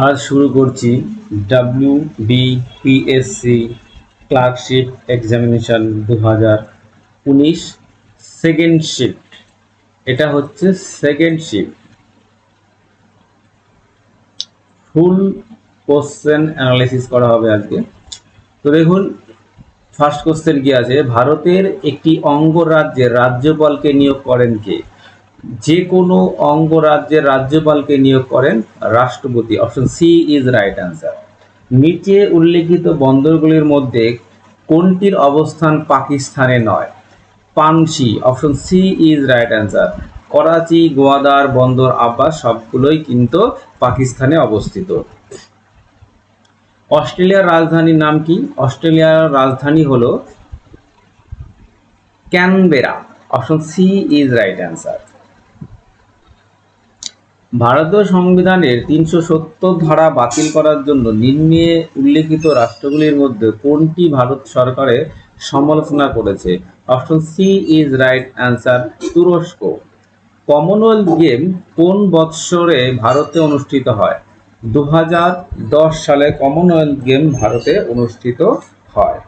আজ শুরু করছি WBPSC clerkship examination 2019 second shift. এটা হচ্ছে সেকেন্ড শিফট। ফুল কোশ্চেন অ্যানালাইসিস করা হবে আজকে। তো দেখুন, ফার্স্ট কোশ্চেন কি আছে, ভারতের একটি অঙ্গরাজ্যের রাজ্যপালকে নিয়োগ করেন কে? যে কোনো অঙ্গরাজ্যের রাজ্যপালকে নিয়োগ করেন রাষ্ট্রপতি। Option C is right answer. নিচে উল্লেখিত বন্দরগুলির মধ্যে কোনটির অবস্থান পাকিস্তানে নয়? পানশি। Option C is right answer. Karachi, Gwadar, Bandar Abbas সবগুলোই কিন্তু পাকিস্তানে অবস্থিত। অস্ট্রেলিয়ার রাজধানীর নাম কি? অস্ট্রেলিয়ার রাজধানী হলো Canberra. Option C is right answer. ভারতীয় সংবিধানের ৩৭০ ধারা বাতিল করার জন্য নিম্নে উল্লেখিত রাষ্ট্রগুলির মধ্যে কোনটি ভারত সরকারের সমালোচনা করেছে? Option C is right answer, তুরস্ক। কমনওয়েলথ গেম কোন বৎসরে ভারতে অনুষ্ঠিত হয়? ২০১০ সালে কমনওয়েলথ গেম ভারতে অনুষ্ঠিত হয়।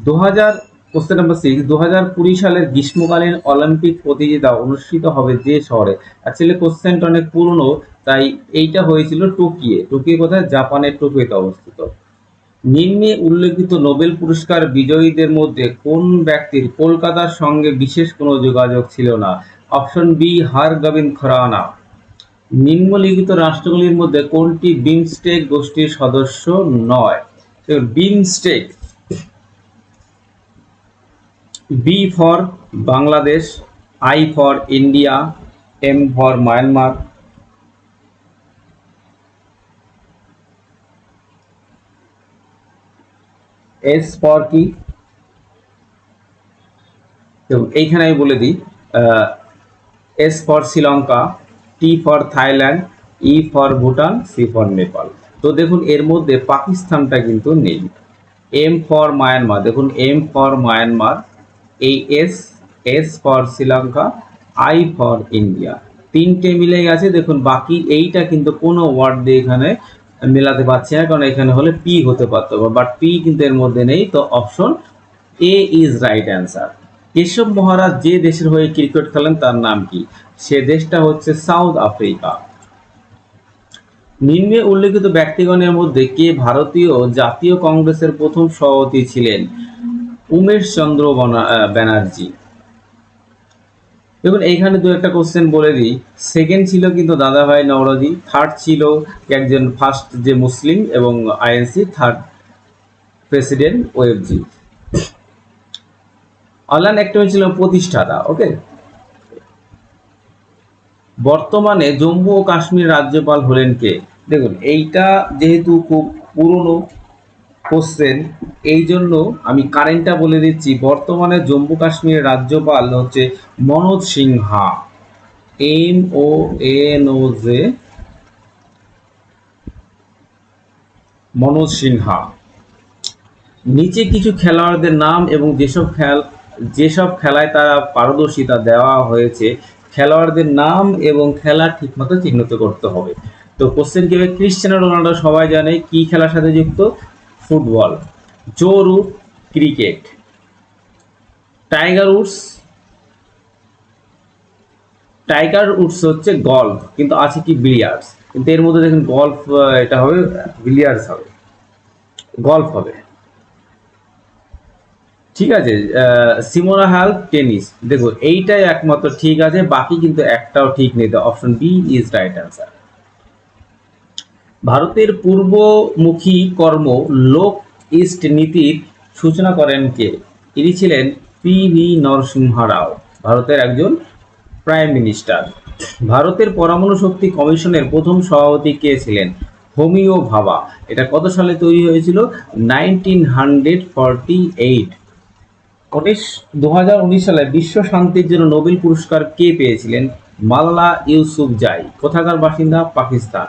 2020 সালের গ্রীষ্মকালীন অলিম্পিক প্রতিযোগিতা অনুষ্ঠিত হবে যে শহরে? অ্যাকচুয়ালি কোশ্চেনটা অনেক পুরনো, তাই এইটা হয়েছিল টোকিও। টোকিও কোথায়? জাপানের টোকিওতে অবস্থিত। নিম্নে উল্লেখিত নোবেল পুরস্কার বিজয়ীদের মধ্যে কোন ব্যক্তির কলকাতার সঙ্গে বিশেষ কোনো যোগাযোগ ছিল না? Option B Hargobind Khorana. নিম্নলিখিত রাষ্ট্রগুলির মধ্যে কোনটি বিমস্টেক গোষ্ঠীর সদস্য নয়? BIMSTEC, B for Bangladesh, I for India, M for Myanmar. S for কি? এইখানে আমি বলে দিই, S for Sri Lanka, T for Thailand, E for Bhutan, C for Nepal. তো দেখুন এর মধ্যে পাকিস্তানটা কিন্তু নেই। এম ফর মায়ানমার, দেখুন এম ফর মায়ানমার, এই S, S for Sri Lanka, I for India, তিনটে মিলে গেছে। দেখুন বাকি এইটা কিন্তু কোনো ওয়ার্ড দিয়ে এখানে মেলাতে পারছি না, কারণ এখানে হলে পি হতে পারতো, বাট পি কিন্তু এর মধ্যে নেই। তো option A is right answer. Keshav Maharaj যে দেশের হয়ে ক্রিকেট খেলেন তার নাম কি? সে দেশটা হচ্ছে সাউথ আফ্রিকা। নিম্নে উল্লেখিত ব্যক্তিগণের মধ্যে কে ভারতীয় জাতীয় কংগ্রেসের প্রথম সভাপতি ছিলেন? উমেশ চন্দ্র ব্যানার্জি। দেখুন এইখানে দু একটা কোশ্চেন বলে দিই। সেকেন্ড ছিল কিন্তু দাদাভাই নওরোজি, থার্ড ছিল একজন ফার্স্ট যে মুসলিম এবং আইএনসি থার্ড প্রেসিডেন্ট ওয়েবজি। অনলাইন অ্যাক্টিভিটি ছিল প্রতিষ্ঠাতা। ওকে, বর্তমানে জম্মু ও কাশ্মীর রাজ্যপাল হলেন কে? দেখুন এইটা যেহেতু খুব পুরনো কোশ্চেন, এই জন্য আমি কারেন্টটা বলে দিচ্ছি। বর্তমানে জম্মু কাশ্মীরের রাজ্যপাল হচ্ছে মনোজ সিনহা, MONOJ, মনোজ সিনহা। নিচে কিছু খেলোয়াড়দের নাম এবং যেসব খেলায় তারা পারদর্শিতা দেওয়া হয়েছে, খেলোয়াড়দের নাম এবং খেলা ঠিকমতো চিহ্নিত করতে হবে। তো কোশ্চেন কি হবে? ক্রিশ্চিয়ানো রোনাল্ডো সবাই জানে, কি খেলার সাথে যুক্ত? Football. Joe Root cricket. Tiger Woods হচ্ছে গলফ, কিন্তু আছে কি? বিলিয়ার্ডস। কিন্তু এর মধ্যে দেখুন গলফ, এটা হবে বিলিয়ার্ডস হবে, গলফ হবে। ঠিক আছে। Simona Halep tennis. দেখুন এইটাই একমাত্র ঠিক আছে, বাকি কিন্তু একটাও ঠিক নেই। Option B is right answer. ভারতের পূর্বমুখী কর্ম লোক ইস্ট নীতির সূচনা করেন কে? ইনি ছিলেন PV নরসিংহ রাও, ভারতের একজন প্রাইম মিনিস্টার। ভারতের পরমাণু শক্তি কমিশনের প্রথম সভাপতি কে ছিলেন? হোমিও ভাবা। এটা কত সালে তৈরি হয়েছিল? 1948। 2019 সালে বিশ্ব শান্তির জন্য নোবেল পুরস্কার কে পেয়েছিলেন? মাল্লা ইউসুফজাই। কোথাকার বাসিন্দা? পাকিস্তান।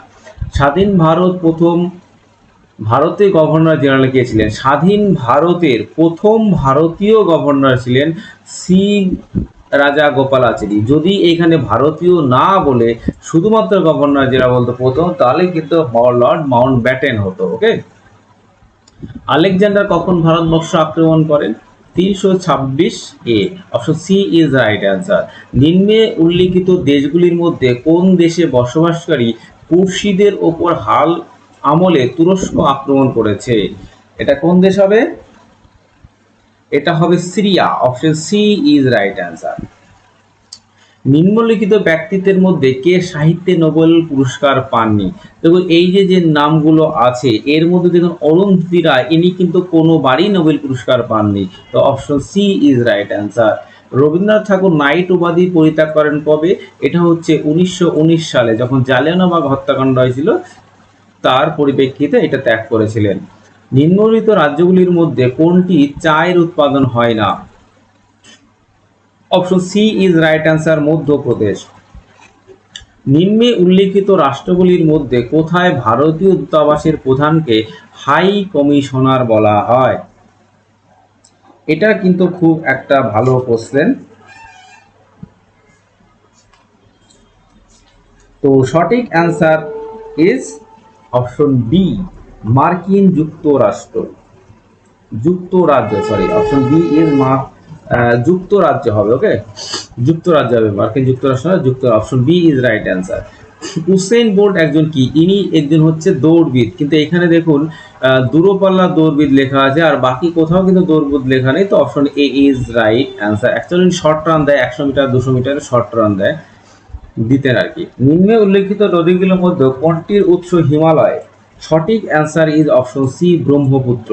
স্বাধীন ভারত প্রথম ভারতে গভর্নর জেনারেল কে ছিলেন? স্বাধীন ভারতের প্রথম ভারতীয় গভর্নর ছিলেন সি রাজা গোপালাচারী। যদি এখানে ভারতীয় না বলে শুধুমাত্র গভর্নর জেনারেল বলতো প্রথম, তাহলে কিন্তু লর্ড মাউন্ট ব্যাটেন হতো। ওকে। আলেকজান্ডার কখন ভারতবর্ষ আক্রমণ করেন? 326 এ। Option C is right answer. নিম্নে উল্লিখিত দেশগুলির মধ্যে কোন দেশে বসবাসকারী কুর্শিদের ওপর হাল আমলে তুরস্ক আক্রমণ করেছে? এটা কোন দেশ হবে? এটা হবে Syria. Option C is right answer. নিম্নলিখিত ব্যক্তিত্বের মধ্যে কে সাহিত্যে নোবেল পুরস্কার পাননি? দেখুন এই যে নামগুলো আছে এর মধ্যে দেখুন অরুন্ধতী রায়, ইনি কিন্তু কোনোবারই নোবেল পুরস্কার পাননি। তো option C is right answer. Rabindranath Thakur knight উপাধি পরিত্যাগ করেন কবে? এটা হচ্ছে 1919 সালে, যখন জালিয়ানওয়ালাবাগ হত্যাকাণ্ড হয়েছিল তার পরিপ্রেক্ষিতে এটা ত্যাগ করেছিলেন। নিম্নলিখিত রাজ্যগুলির মধ্যে কোনটি চায়ের উৎপাদন হয় না? Option C is right answer, Madhya Pradesh. নিম্নে উল্লিখিত রাষ্ট্রগুলির মধ্যে কোথায় ভারতীয় দূতাবাসের প্রধানকে হাই কমিশনার বলা হয়? এটা কিন্তু খুব একটা ভালো কোশ্চেন। তো সঠিক অ্যান্সার ইজ অপশন বি, মার্কিন যুক্তরাষ্ট্র, যুক্তরাজ্য, সরি, অপশন বি ইজ যুক্তরাজ্য হবে। ওকে, যুক্তরাজ্য হবে, মার্কিন যুক্তরাষ্ট্র option B is right answer. Usain Bolt একজন কি? ইনি একজন হচ্ছে দৌড়বিদ, কিন্তু এখানে দেখুন দূরপাল্লা দৌড়বিদ লেখা আছে আর বাকি কোথাও কিন্তু দৌড়বিদ লেখা নেই। তো option A is right answer. Actually short run দেয়, 100 মিটার 200 মিটারে শর্ট রান দেয়, দিতেন আর কি। নিম্নে উল্লেখিত নদীগুলোর মধ্যে কোনটির উৎস হিমালয়? সঠিক answer is option C, Brahmaputra.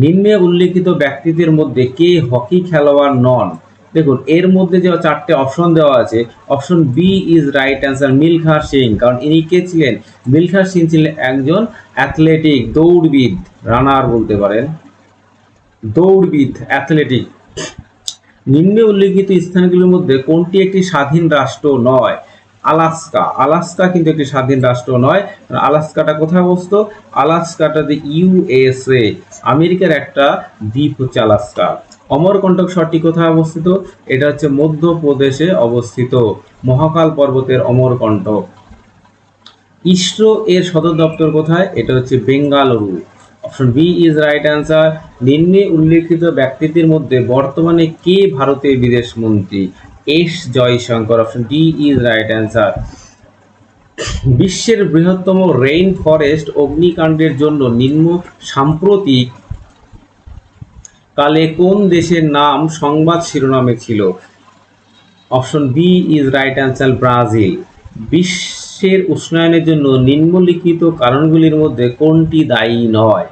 নিম্নে উল্লেখিত ব্যক্তিদের মধ্যে কে হকি খেলোয়াড় নন? দেখুন এর মধ্যে যে 4টে অপশন দেওয়া আছে, option B is right answer, Milkha Singh. কারণ ইনি কে ছিলেন? মিলখা সিং ছিলেন একজন অ্যাথলেটিক, দৌড়বিদ, রানার বলতে পারেন, দৌড়বিদ, অ্যাথলেটিক। নিম্নে উল্লেখিত স্থানগুলির মধ্যে কোনটি একটি স্বাধীন রাষ্ট্র নয়? আলাস্কা। আলাস্কা কিন্তু একটি স্বাধীন রাষ্ট্র নয়। আলাস্কাটা কোথায় অবস্থিত? আলাস্কাটা ইউএসএ, আমেরিকার একটা দ্বীপ হচ্ছে আলাস্কা। অমরকণ্টক শহরটি কোথায় অবস্থিত? এটা হচ্ছে মধ্যপ্রদেশে অবস্থিত, মহাকাল পর্বতের অমরকণ্টক। ইসরো এর সদর দপ্তর কোথায়? এটা হচ্ছে Bengaluru. Option B is right answer. নিম্নে উল্লেখিত ব্যক্তিদের মধ্যে বর্তমানে কে ভারতের বিদেশ মন্ত্রী? S Jaishankar. Option D is right answer. বিশ্বের বৃহত্তম রেইন ফরেস্ট অগ্নিকাণ্ডের জন্য সাম্প্রতিক কালে কোন দেশের নাম সংবাদ শিরোনামে ছিল? Option B is right answer, Brazil. বিশ্বের উষ্ণায়নের জন্য নিম্নলিখিত কারণগুলির মধ্যে কোনটি দায়ী নয়?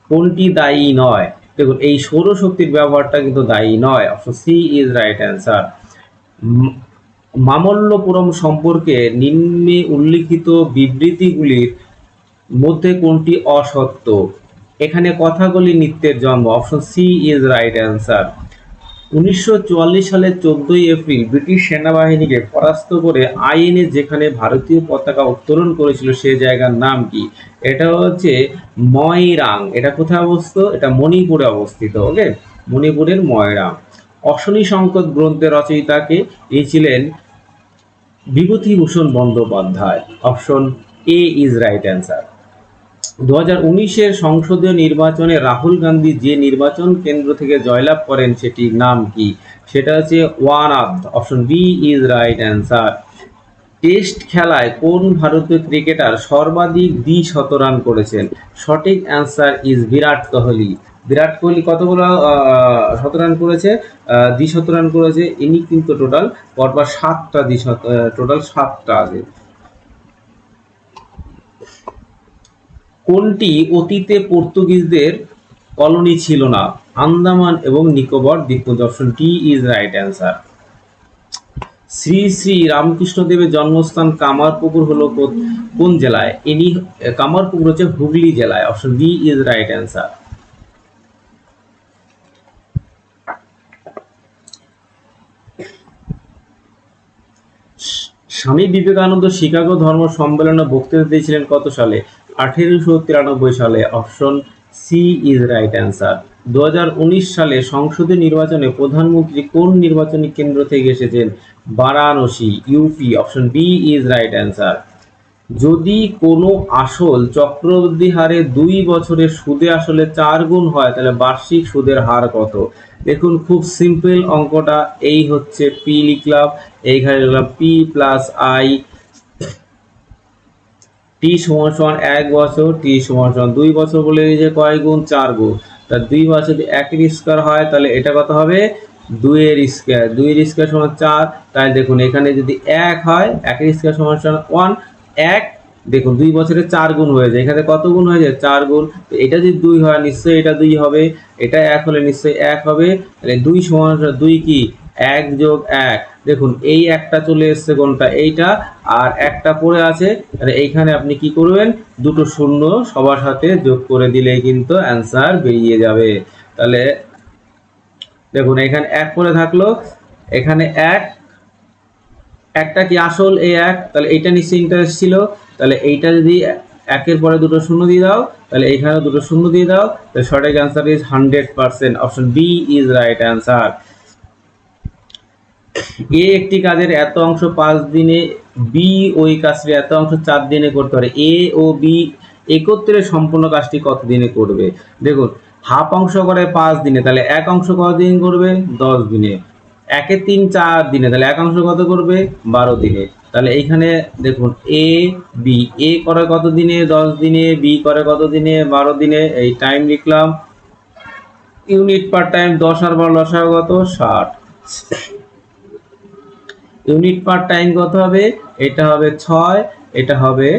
কোনটি দায়ী নয়? দেখুন এই সৌরশক্তির ব্যবহারটা কিন্তু দায়ী নয়। Option C is right answer. Mamallapuram সম্পর্কে নিম্নে উল্লিখিত বিবৃতিগুলির মধ্যে কোনটি অসত্য? এখানে কথাগুলি নিত্যের জন্ম। Option C is right answer. 1944 সালের 14 এপ্রিল ব্রিটিশ সেনাবাহিনীকে পরাস্ত করে আইএনএ যেখানে ভারতীয় পতাকা উত্তোলন করেছিল সে জায়গার নাম কি? এটা হচ্ছে ময়রাং। এটা কোথায় অবস্থিত? এটা মণিপুরে অবস্থিত। ওকে, মণিপুরের ময়রাং। অশনি সংকেত গ্রন্থের রচয়িতাকে? এই ছিলেন Bibhutibhushan Bandyopadhyay. Option A is right answer. 2019-এর সংসদীয় নির্বাচনে রাহুল গান্ধী যে নির্বাচন কেন্দ্র থেকে জয়লাভ করেন সেটির নাম কি? সেটা হচ্ছে Wayanad. Option B is right answer. Test খেলায় কোন ভারতীয় ক্রিকেটার সর্বাধিক দ্বি-শতরান করেছেন? সঠিক অ্যান্সার ইজ বিরাট কোহলি। বিরাট কোহলি কতগুলো শতরান করেছে? দ্বি-শতরান করেছে। ইনি কিন্তু টোটাল পরপর 7টা টোটাল 7টা আছে। কোনটি অতীতে পর্তুগিজদের কলোনি ছিল না? আন্দামান এবং নিকোবর দ্বীপপুঞ্জ। Option D is right answer. Shri Shri রামকৃষ্ণদেবের জন্মস্থান কামারপুকুর হলো কোন জেলায়? ইনি কামারপুকুর হচ্ছে হুগলি জেলায়। Option B is right answer. Swami Vivekananda Chicago ধর্ম সম্মেলনে বক্তৃতা দিয়েছিলেন কত সালে? 1893 সালে, option C is right answer. 2019 সালে সংসদীয় নির্বাচনে প্রধানমন্ত্রী কোন নির্বাচনী কেন্দ্র থেকে এসেছেন? Varanasi, UP, option B is right answer. যদি কোনো আসল চক্রবৃদ্ধি হারে 2 বছরের সুদে আসলে 4 গুণ হয়, তাহলে বার্ষিক সুদের হার কত? দেখুন খুব সিম্পল অঙ্কটা, এই হচ্ছে পি লিখলাম, এইখানে লিখলাম পি প্লাস আই, টি সমান সমান 1 বছর, টি সমান সমান 2 বছর, বলে যে কয় গুণ? 4 গুণ। তা 2 বছর যদি 1 এর স্কয়ার হয়, তাহলে এটা কত হবে? 2 এর স্কয়ার, 2 এর স্কয়ার সমান 4। তাই দেখুন এখানে যদি 1 হয়, 1 এর স্কয়ার সমান সমান 1, 1 দেখুন 2 বছরে 4 গুণ হয়ে যায়, এখানে কত গুণ হয়ে যায়? 4 গুণ। তো এটা যদি 2 হয় নিশ্চয়ই এটা 2 হবে, এটা 1 হলে নিশ্চয়ই 1 হবে, তাহলে 2 সমান 2 কি? 1 যোগ 1, দেখুন এই একটা চলে এসছে কোনটা? এইটা, আর একটা পড়ে আছে, তাহলে এইখানে আপনি কি করবেন? দুটো শূন্য সবার সাথে যোগ করে দিলেই কিন্তু অ্যান্সার বেরিয়ে যাবে। তাহলে দেখুন এখানে 1 পড়ে থাকলো, এখানে 1, একটা কি আসল? এই 1, তাহলে এইটা নিশ্চয়ই ইন্টারেস্ট ছিল, তাহলে এইটা যদি 1 এর পরে দুটো শূন্য দিয়ে দাও, তাহলে এইখানে দুটো শূন্য দিয়ে দাও, তাহলে সঠিক answer is 100%, option B is right answer. এ একটি কাজের এত অংশ 5 দিনে, বি ওই কাজটি এত অংশ 4 দিনে করতে পারে, এ ও বি একত্রে সম্পূর্ণ কাজটি কত দিনে করবে? দেখুন হাফ অংশ করে 5 দিনে, তাহলে এক অংশ কত দিন করবে? 10 দিনে। 1 এর 3 4 দিনে, তাহলে এক অংশ কত করবে? 12 দিনে। তাহলে এইখানে দেখুন এ বি, এ করে কত দিনে? 10 দিনে, বি করে কত দিনে? 12 দিনে। এই টাইম লিখলাম, ইউনিট পার টাইম 10 আর 12 লসাগু কত? 60। ইউনিট পার টাইম কত হবে? এটা হবে 6, এটা হবে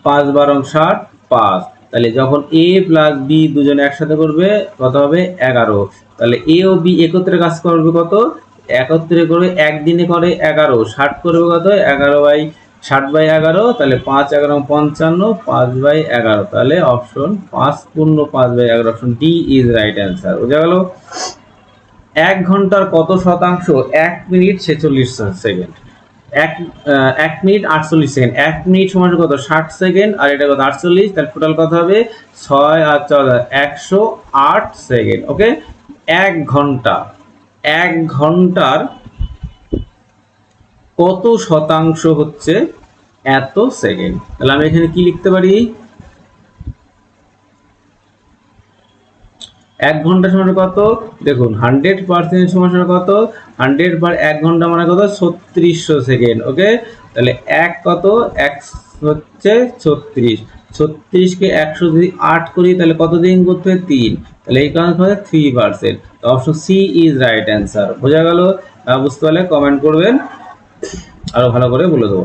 5 12 60, 5। তাহলে যখন এ প্লাস বি দুজনে একসাথে করবে কত হবে? 11। তাহলে এ ও বি একত্রে কাজ করবে কত? একত্রে করবে, একদিনে করে 11, 60 করবে কত? 11/60/11, তাহলে 5 11 55, 5/11, তাহলে অপশন 5 পূর্ণ 5/11, option D is right answer. বোঝা গেল? 1 ঘন্টার কত শতাংশ? 1 minute 46 second. 1 minute 48 second. 1 minute সমান কত? 60 সেকেন্ড, আর এটা কত? 48, তাহলে টোটাল কত হবে? 6 আর 14 108 সেকেন্ড। ওকে, 1 ঘন্টা, 1 ঘন্টার কত শতাংশ হচ্ছে এত সেকেন্ড? তাহলে আমি এখানে কি লিখতে পারি? 1 ঘন্টা সমান কত? দেখুন 100% সমান কত? 100 বার 1 ঘন্টা মানে কত? 3600 সেকেন্ড। ওকে, তাহলে 1 কত? 1 হচ্ছে 36, 36 কে 100 যদি 8 করি, তাহলে কত দিন করতে হয়? 3, তাহলে এই কারণে হচ্ছে 3%। তো option C is right answer. বোঝা গেল? বুঝতে পারলে কমেন্ট করবেন, আরো ভালো করে বলে দেবো।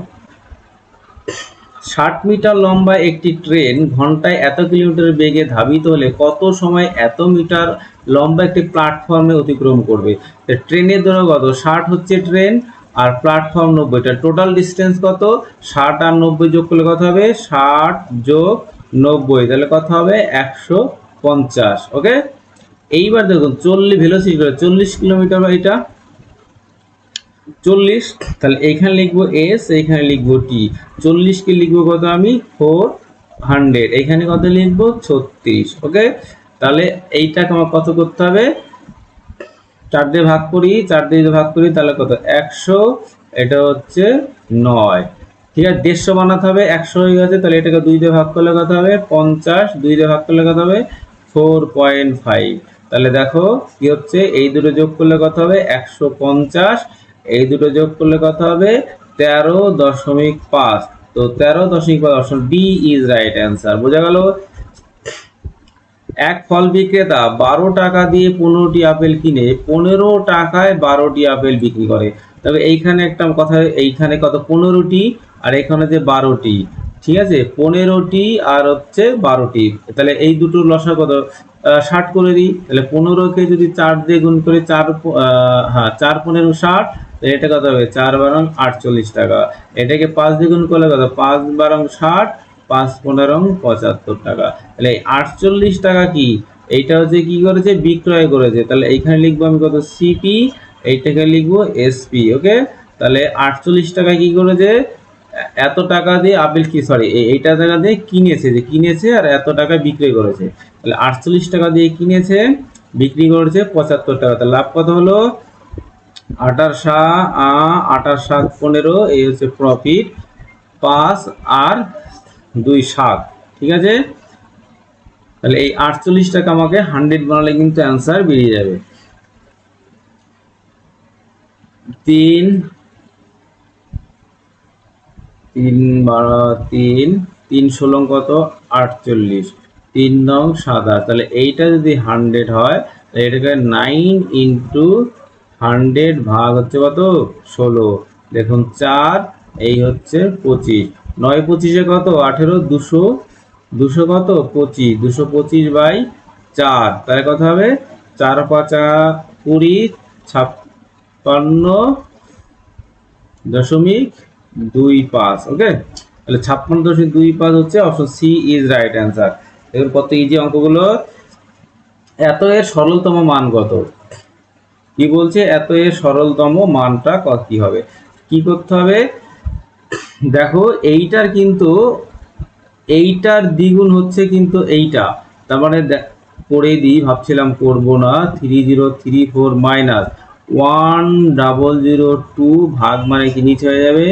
60 মিটার লম্বা একটি ট্রেন ঘন্টায় এত কিলোমিটার বেগে ধাবিত হলে কত সময় এত মিটার লম্বা একটি প্ল্যাটফর্মে অতিক্রম করবে? ট্রেনের দৈর্ঘ্য কত? 60 হচ্ছে ট্রেন, আর প্ল্যাটফর্ম 90, এটা টোটাল ডিস্টেন্স কত? 60 আর 90 যোগ করলে কত হবে? 60 যোগ 90, তাহলে কত হবে? 150। ওকে, এইবার দেখুন 40 ভেলোসিটি 40 কিলোমিটার, এটা 40, তাহলে এইখানে লিখবো এস, এইখানে লিখবো টি। 40 কে লিখবো কত? আমি 400, এইখানে কত লিখবো? 36। ওকে, তাহলে এইটাকে আমার কত করতে হবে? 4 দিয়ে ভাগ করি, 4 দিয়ে ভাগ করি, তাহলে কত? 100, এটা হচ্ছে 9। ঠিক আছে, 150 বানাতে হবে, 100 হয়ে গেছে, তাহলে এটাকে 2 দিয়ে ভাগ করলে কত হবে? 50, 2 দিয়ে ভাগ করলে কত হবে? 4.5। তাহলে দেখো কি হচ্ছে, এই দুটো যোগ করলে কত হবে? 150, এই দুটো যোগ করলে কত হবে? 13.5। তো 13.5, option B is right answer. বোঝা গেল? এক ফল বিক্রেতা 12 টাকা দিয়ে 15টি আপেল কিনে 15 টাকায় 12টি আপেল বিক্রি করে। তবে এইখানে একটা কথা, এইখানে কত? 15টি, আর এখানে যে 12টি, ঠিক আছে, 15টি আর হচ্ছে 12টি, তাহলে এই দুটোর লসা কত? 60 করে দিই, তাহলে 15কে যদি 4 দিয়ে গুণ করে 4 4 15 60, এটা কত হবে? 4 12 48 টাকা। এটাকে 5 দিয়ে গুণ করলে কত? 5 12 60, 5 15 75 টাকা। তাহলে 48 টাকা কি? এইটা হচ্ছে কি করেছে? বিক্রয় করেছে। তাহলে এইখানে লিখবো আমি কত? সিপি, এইটাকে লিখবো এসপি। ওকে, তাহলে 48 টাকা কি করেছে? এত টাকা দিয়ে আপেল কি সরি এইটা টাকা দিয়ে কিনেছে, যে কিনেছে আর এত টাকা বিক্রি করেছে, তাহলে 48 টাকা দিয়ে কিনেছে, বিক্রি করেছে 75 টাকা, তাহলে লাভ কত হলো 28 এই হচ্ছে প্রফিট, 5 আর 2 7, ঠিক আছে। তাহলে এই 48 টাকা আমাকে 100 বানালে কিন্তু অ্যান্সার বেরিয়ে যাবে। 3 3 3 3 16 কত 48, 3 নং 7, তাহলে এইটা যদি 100 হয় তাহলে এটাকে 9 ইন্টু 100 ভাগ হচ্ছে কত 16, দেখুন 4, এই হচ্ছে 25, 9 25 কত 18, 200 200 কত 25, 225 বাই 4, তাহলে কত হবে 4 5 20, 56.25, ওকে। তাহলে 56.25 হচ্ছে option C is right answer. দেখুন কত ইজি অঙ্কগুলো। এত এর সরলতম মান কত, কি বলছে, এত এর সরলতম মানটা কি হবে, কি করতে হবে, দেখো এইটার কিন্তু এইটার দ্বিগুণ হচ্ছে কিন্তু এইটা, তার মানে করে দিই, ভাবছিলাম করব না, 3034 মাইনাস 1002 ভাগ মানে কি নিচে হয়ে যাবে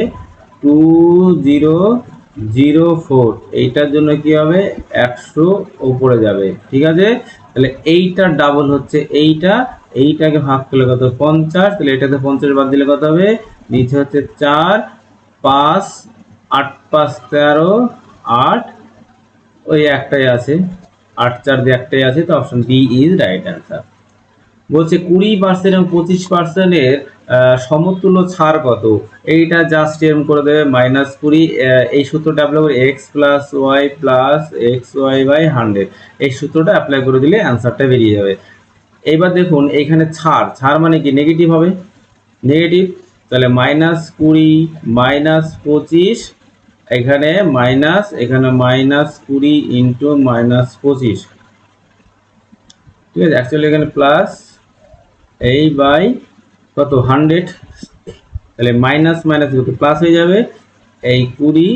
2004, এইটার জন্য কি হবে 100 উপরে যাবে, ঠিক আছে। তাহলে এইটার ডাবল হচ্ছে এইটা, এইটাকে ভাগ করলে কত 50, তাহলে এটাতে 50 বাদ দিলে কত হবে, নিচে হচ্ছে 4 5 8 5 13 8, ওই একটাই আছে, 8 4 দিয়ে একটাই আছে, তো option B is right answer. বলছে 20% এবং 25% সমতুল্য ছাড় কত, এইটা জাস্ট এরকম করে দেবে -20, এই সূত্রটা অ্যাপ্লাই করে x plus Y plus X Y by 100, এই সূত্রটা অ্যাপ্লাই করে দিলে অ্যান্সারটা বেরিয়ে যাবে। এবার দেখুন এইখানে ছাড়, ছাড় মানে কি নেগেটিভ হবে, নেগেটিভ, তাহলে -20 -25, এখানে মাইনাস, এখানে -20 ইন্টু -25, ঠিক আছে। অ্যাকচুয়ালি এখানে প্লাস এই বাই কত 100, তাহলে মাইনাস মাইনাস কত প্লাস হয়ে যাবে, এই 20,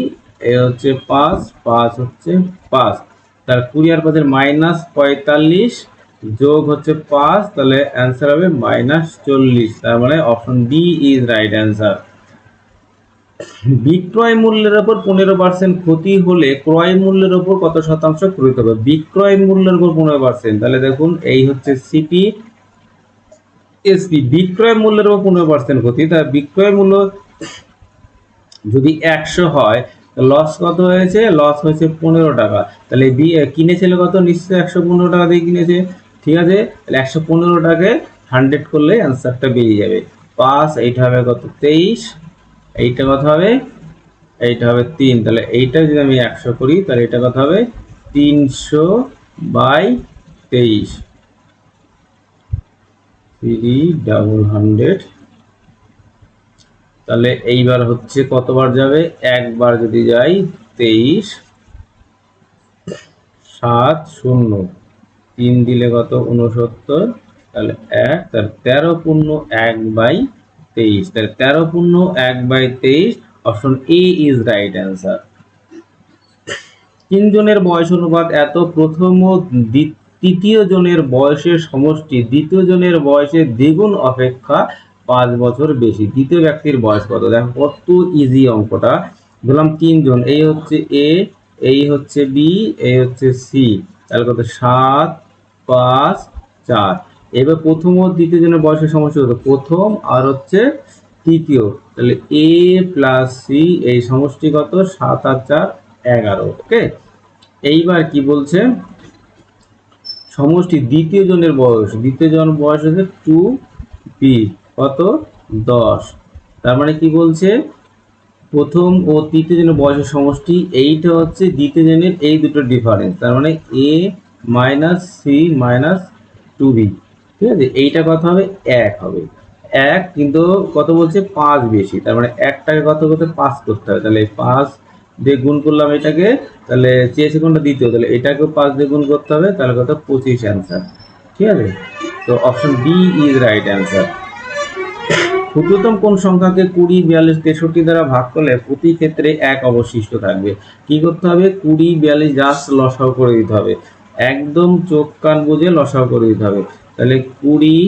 এই হচ্ছে 5 5 হচ্ছে 5, তার 20 আর 5 -45 যোগ হচ্ছে 5, তাহলে অ্যান্সার হবে -40, তার মানে option D is right answer. বিক্রয় মূল্যের উপর 15% ক্ষতি হলে ক্রয় মূল্যের উপর কত শতাংশ ক্ষতিত হবে, বিক্রয় মূল্যের উপর 15%, তাহলে দেখুন এই হচ্ছে সিপি এসপি, বিক্রয় মূল্যের উপর 15% ক্ষতি, তাহলে বিক্রয় মূল্য যদি 100 হয়, লস কত হয়েছে, লস হয়েছে 15 টাকা, তাহলে কিনেছিল কত, নিশ্চয়ই 115 টাকা দিয়ে কিনেছে, ঠিক আছে। তাহলে 115 টাকাকে 100 করলে অ্যান্সারটা বেরিয়ে যাবে 5, এইটা হবে কত 23, এইটা কত হবে, এইটা হবে 3, তাহলে এইটা যদি আমি 100 করি তাহলে এটা কত হবে 300 বাই 23, 300, তাহলে এইবার হচ্ছে কতবার যাবে, একবার যদি যাই 23 7 0, 3 দিলে কত 69, তাহলে 1, তাহলে 13 পূর্ণ 1/23, তাহলে 13 পূর্ণ 1/23, option A is right answer. তিনজনের বয়স অনুপাত এত, প্রথম ও তৃতীয় জনের বয়সের সমষ্টি দ্বিতীয় জনের বয়সের দ্বিগুণ অপেক্ষা 5 বছর বেশি, দ্বিতীয় ব্যক্তির বয়স কত, দেখো কত ইজি অঙ্কটা, বললাম তিনজন, এই হচ্ছে এ, এই হচ্ছে বি, এই হচ্ছে সি, তাহলে কত 7 5 4, এবার প্রথম ও দ্বিতীয় জনের বয়সের সমষ্টি কত, প্রথম আর হচ্ছে তৃতীয়, তাহলে এ প্লাস সি, এই সমষ্টি কত 7 আর 4 11, ওকে। এইবার কি বলছে, সমষ্টি দ্বিতীয় জনের বয়স, দ্বিতীয় জনের বয়স হচ্ছে 2b, কত 10, তার মানে কি বলছে, প্রথম ও তৃতীয় জনের বয়সের সমষ্টি, এইটা হচ্ছে দ্বিতীয় জনের এই দুটো ডিফারেন্স, তার মানে a minus C minus 2b, ঠিক আছে। এইটা কত হবে 1 হবে, 1, কিন্তু কত বলছে 5 বেশি, তার মানে একটাকে কত করতে 5 করতে হবে, তাহলে 5 দিয়ে গুণ করলাম এটাকে, তাহলে চেয়েছে কোনটা দ্বিতীয়, তাহলে এটাকেও 5 দিয়ে গুণ করতে হবে, তাহলে কত 25 অ্যান্সার, ঠিক আছে। তো option B is right answer. ক্ষুদ্রতম কোন সংখ্যাকে 20, 42, 63 দ্বারা ভাগ করলে প্রতি ক্ষেত্রে 1 অবশিষ্ট থাকবে? কি করতে হবে? 20, 42 জাস্ট লসাগু করে দিতে হবে, একদম চোখ কান বুঝে লসাগু করে দিতে হবে। তাহলে 20,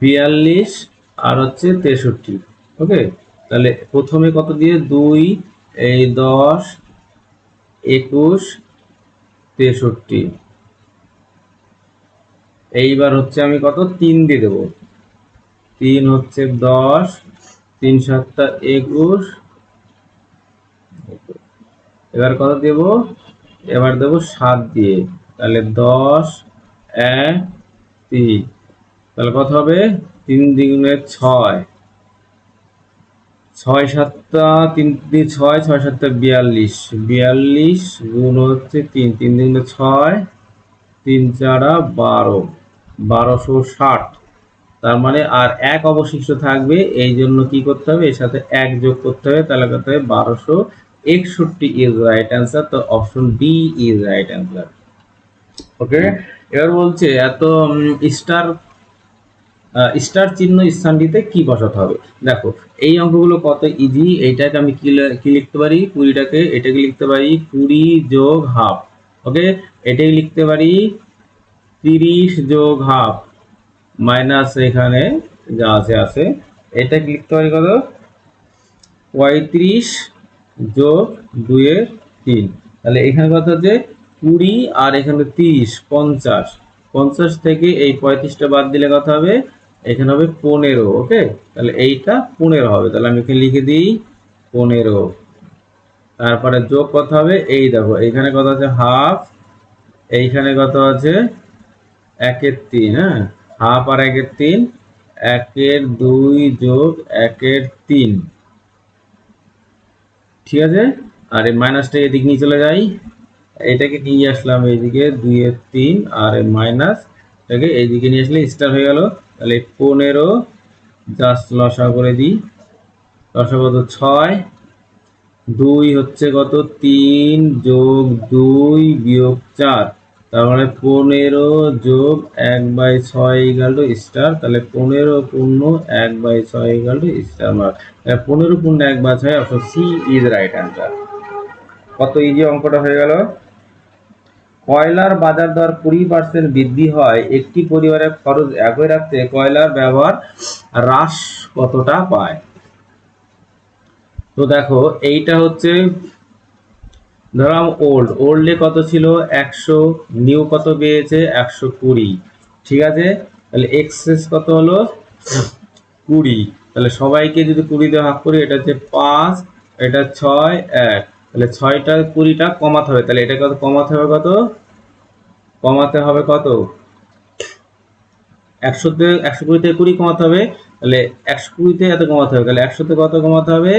42 আর হচ্ছে 63। ওকে, তাহলে প্রথমে কত দিয়ে 2, এই 10, 21, 63। এইবার হচ্ছে আমি কত 3 দিয়ে দেবো, 3 হচ্ছে 10, 3 7 21। এবার কত দেব? এবার দেবো 7 দিয়ে, তাহলে 10, 1, 3। তাহলে কত হবে? 3 দ্বিগুণে 6, 6 7 3 দিয়ে 6, 6 7 42, 42 গুণ হচ্ছে 3, 3 দ্বিগুণে 6, 3 4 12, 1260। তার মানে আর 1 অবশিষ্ট থাকবে, এই জন্য কি করতে হবে? এর সাথে 1 যোগ করতে হবে, তাহলে করতে হবে 1261 ইজ রাইট অ্যান্সার। তো option B is right answer. Okay, এবার বলছে এত স্টার স্টার চিহ্ন স্থানটিতে কি বসাতে হবে? দেখো এই অঙ্কগুলো কত ইজি। এইটাকে আমি কি লিখতে পারি? 20টাকে এটাকে লিখতে পারি 20 যোগ হাফ। ওকে, এটাকে লিখতে পারি 30 যোগ হাফ মাইনাস এখানে যা আছে আছে। এটা লিখতে পারি কত? 35 যোগ 2 এর 3। তাহলে এখানে কত হচ্ছে 20 আর এখানে 30, 50। 50 থেকে এই 35টা বাদ দিলে কত হবে? এখানে হবে 15। ওকে, তাহলে এইটা 15 হবে। তাহলে আমি এখানে লিখে দিই 15। তারপরে যোগ কত হবে? এই দেখো এইখানে কত আছে? হাফ। এইখানে কত আছে? 1/3। হ্যাঁ, হাফ আর 1/3, 1/2 যোগ 1/3। ঠিক আছে, আর এই মাইনাসটা এদিকে নিয়ে চলে যাই, এটাকে নিয়ে আসলাম এইদিকে 2/3, আর এই মাইনাসটাকে এইদিকে নিয়ে আসলে স্টার হয়ে গেল। তাহলে 15 জাস্ট লসা করে দিই, লসা কত? 6। 2 হচ্ছে কত? 3 যোগ 2 বিয়োগ 4, তার মানে 15 যোগ 1/6 ইকুয়াল টু স্টার। তাহলে 15 পূর্ণ 1/6 ইকুয়াল টু স্টার মার্ক। 15 পূর্ণ 1/6, option C is right answer. কত ইজি অঙ্কটা হয়ে গেল। কয়লার বাজার দর 20% বৃদ্ধি হয়, একটি পরিবারের খরচ একই রাখতে কয়লার ব্যবহার হ্রাস কতটা পায়? তো দেখো এইটা হচ্ছে ধরাম ওল্ডে কত ছিল? 100, নিউ কত পেয়েছে? 120। ঠিক আছে, তাহলে এক্সেস কত হলো? 20। তাহলে সবাইকে যদি 20 দিয়ে ভাগ করি, এটা হচ্ছে 5, এটা 6, 1। তাহলে 6টা 20টা কমাতে হবে, তাহলে এটা কত কমাতে হবে? কত কমাতে হবে? কত? 120 থেকে 20 কমাতে হবে, তাহলে 120 থেকে এত কমাতে হবে, তাহলে 100 থেকে কত কমাতে হবে?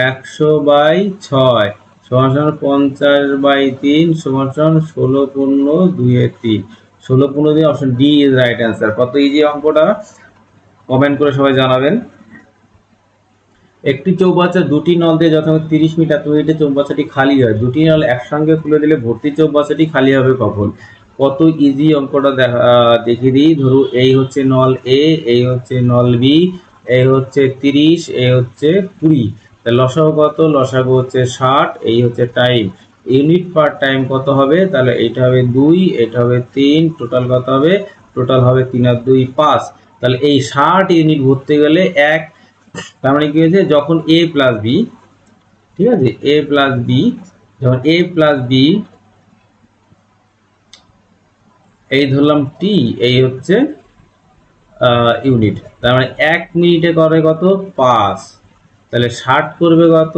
100/6 সমান সমান 50/3 সমান সমান 16 পূর্ণ 2/3। 16 পূর্ণ 2, option D is right answer. কত ইজি অঙ্কটা, কমেন্ট করে সবাই জানাবেন। একটি চৌবাচ্চা দুটি নল দিয়ে যথাক্রমে 30 মিটার তৈরিতে চৌবাচ্চাটি খালি হয়, দুটি নল একসঙ্গে খুলে দিলে ভর্তি চৌবাচ্চাটি খালি হবে কখন? কত ইজি অঙ্কটা দেখিয়ে দিই। ধরো এই হচ্ছে নল এ, এই হচ্ছে নল বি, এই হচ্ছে 30, এই হচ্ছে 20। লসাগু কত? লসাগু হচ্ছে 60, এই হচ্ছে টাইম, ইউনিট পার টাইম কত হবে? তাহলে এইটা হবে 2, এটা হবে 3, টোটাল কত হবে? টোটাল হবে 3 আর 2 5। তাহলে এই 60 ইউনিট ভরতে গেলে এক, তার মানে কি হয়েছে? যখন এ প্লাস বি, ঠিক আছে, এ প্লাস বি, যখন এ প্লাস বি এই ধরলাম টি, এই হচ্ছে ইউনিট, তার মানে 1 মিনিটে করে কত? 5। তাহলে 60 করবে কত?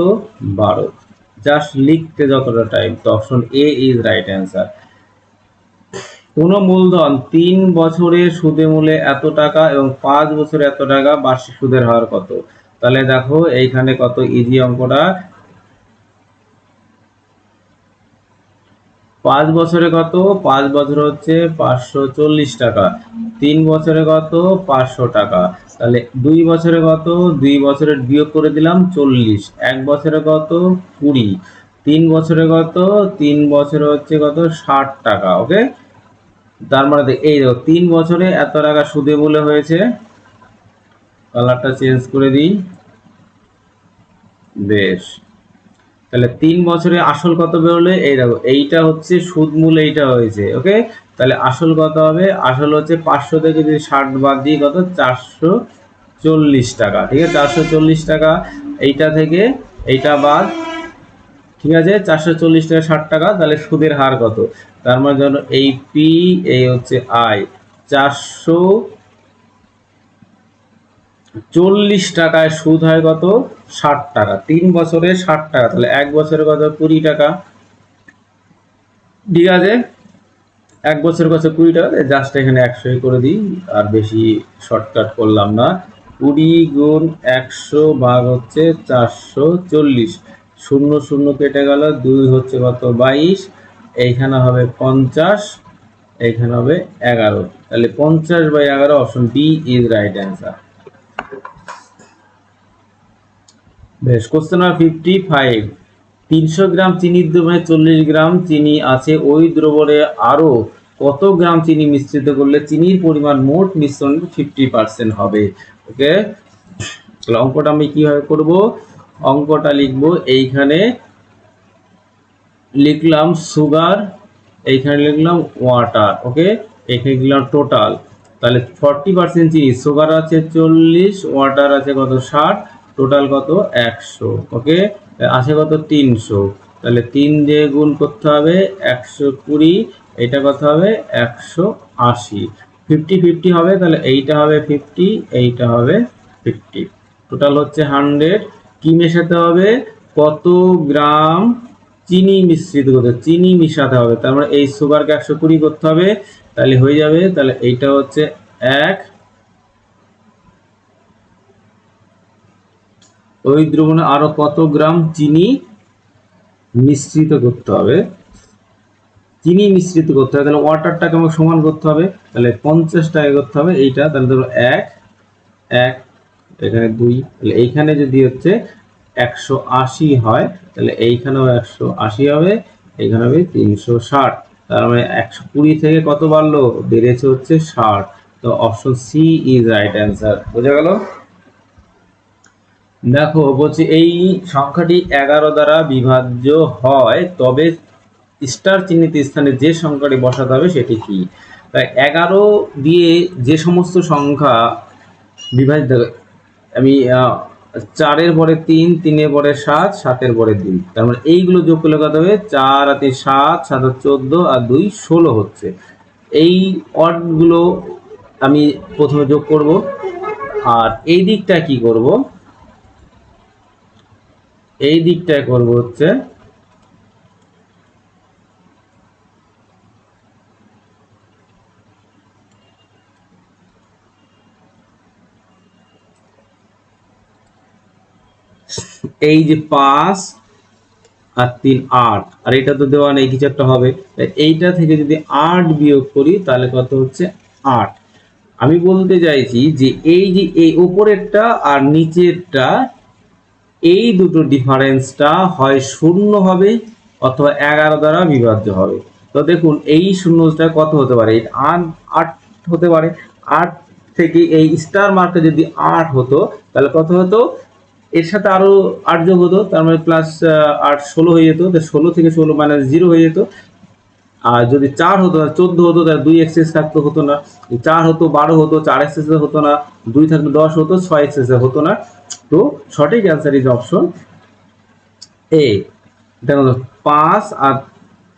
12। জাস্ট লিখতে যতটা টাইম। তো option A is right answer. কোন মূলধন 3 বছরের সুদে মূলে এত টাকা এবং 5 বছরে এত টাকা, বার্ষিক সুদের হার কত? তাহলে দেখো এইখানে কত ইজি অঙ্কটা। 5 বছরে কত? 5 বছর হচ্ছে 540 টাকা। 3 বছরে কত? 500 টাকা। তাহলে 2 বছরে কত? 2 বছরের বিয়োগ করে দিলাম 40। 1 বছরে কত? 20। 3 বছরে কত? 3 বছরে হচ্ছে কত? 60 টাকা। ওকে, তার মানে এই দেখো 3 বছরে এত টাকা সুদে বলে হয়েছে, কালারটা চেঞ্জ করে দিই। বেশ, তাহলে 3 বছরে আসল কত বেরোলে, এই দেখো এইটা হচ্ছে সুদ মূল, এইটা হয়েছে। ওকে, তাহলে আসল কত হবে? আসল হচ্ছে 500 থেকে যদি 60 বাদ দিই কত, 440 টাকা। ঠিক আছে, 440 টাকা। এইটা থেকে এইটা বাদ, ঠিক আছে, 440 টাকা 60 টাকা, তাহলে সুদের হার কত? তার মানে ধরো এই পি, এই হচ্ছে আই, 440 টাকায় সুদ হয় কত? 60 টাকা। 3 বছরে 60 টাকা, তাহলে 1 বছরে কত? 20 টাকা। ঠিক আছে, 1 বছর কত? 20 টাকা। জাস্ট এখানে 100 করে দিই, আর বেশি শর্টকাট করলাম না। 20 গুণ 100 ভাগ হচ্ছে 440, শূন্য শূন্য কেটে গেল, 2 হচ্ছে কত? 22, এইখানে হবে 50, এইখানে হবে 11। তাহলে 50/11, option D is right answer. বেশ, কোশ্চেন নাম্বার 55। 300 গ্রাম চিনির দ্রবণে 40 গ্রাম চিনি আছে, ওই দ্রবণে আরো কত গ্রাম চিনি মিশ্রিত করলে চিনির পরিমাণ মোট মিশ্রণ 50% হবে? ওকে, তাহলে অঙ্কটা আমি কিভাবে করব? অঙ্কটা লিখবো, এইখানে লিখলাম সুগার, এইখানে লিখলাম ওয়াটার। ওকে, এখানে লিখলাম টোটাল। তাহলে 40% চিনি, সুগার আছে 40, ওয়াটার আছে কত? 60, টোটাল কত? 100। ওকে, আছে কত? 300। তাহলে 3 দিয়ে গুণ করতে হবে, 120, এটা কত হবে? 180। 50-50 হবে, তাহলে এইটা হবে 50, এইটা হবে 50, টোটাল হচ্ছে 100। কি মেশাতে হবে? কত গ্রাম চিনি মিশ্রিত করতে, চিনি মিশাতে হবে। তার মানে এই সুগারকে 120 করতে হবে, তাহলে হয়ে যাবে। তাহলে এইটা হচ্ছে 1, ওই দ্রবণে আরো কত গ্রাম চিনি মিশ্রিত করতে হবে, চিনি মিশ্রিত করতে হবে। তাহলে ওয়াটারটাকে আমাকে সমান করতে হবে, তাহলে 50 টাকা করতে হবে এইটা। তাহলে ধরো 1, 1, এখানে 2, তাহলে এইখানে যদি হচ্ছে 180 হয়, তাহলে এইখানেও 180 হবে, এইখানে হবে 360। তার মানে 120 থেকে কত বাড়লো? বেড়েছে হচ্ছে 60। তো option C is right answer. বোঝা গেল? দেখো বলছি, এই সংখ্যাটি 11 দ্বারা বিভাজ্য হয়, তবে স্টার চিহ্নিত স্থানে যে সংখ্যাটি বসাতে হবে সেটি কি? তাই 11 দিয়ে যে সমস্ত সংখ্যা বিভাজিত, আমি 4-এর পরে 3, 3-এর পরে 7, 7-এর পরে 2, তার মানে এইগুলো যোগ করলে কত হবে? 4 আর 3 7, 7 আর 14, আর 2 16 হচ্ছে। এই অডগুলো আমি প্রথমে যোগ করব, আর এই দিকটা কি করব? এই দিকটায় করব হচ্ছে এই যে 5 আর 3 8, আর এটা তো দেওয়া নেই, কিছু একটা হবে। এইটা থেকে যদি 8 বিয়োগ করি তাহলে কত হচ্ছে? 8। আমি বলতে চাইছি যে এই যে এই উপরেরটা আর নিচেরটা, এই দুটো ডিফারেন্সটা হয় শূন্য হবে অথবা 11 দ্বারা বিভাজ্য হবে। তো দেখুন এই শূন্যটা কত হতে পারে? 8, 8 হতে পারে। 8 থেকে এই স্টার মার্কে যদি 8 হতো, তাহলে কত হতো? এর সাথে আরো 8 যোগ হতো, তার মানে প্লাস 8 16 হয়ে যেত। 16 থেকে 16 মাইনাস 0 হয়ে যেত। আর যদি 4 হতো, 14 হতো, তাহলে 2 এক্সেস থাকতো, হতো না। 4 হতো, 12 হতো, 4 এক্সেস হতো না। 2 থাকতো 10 হতো, 6 এক্সেস হতো না। তো সঠিক অ্যান্সার ইজ অপশন এ। দেখো 5 আর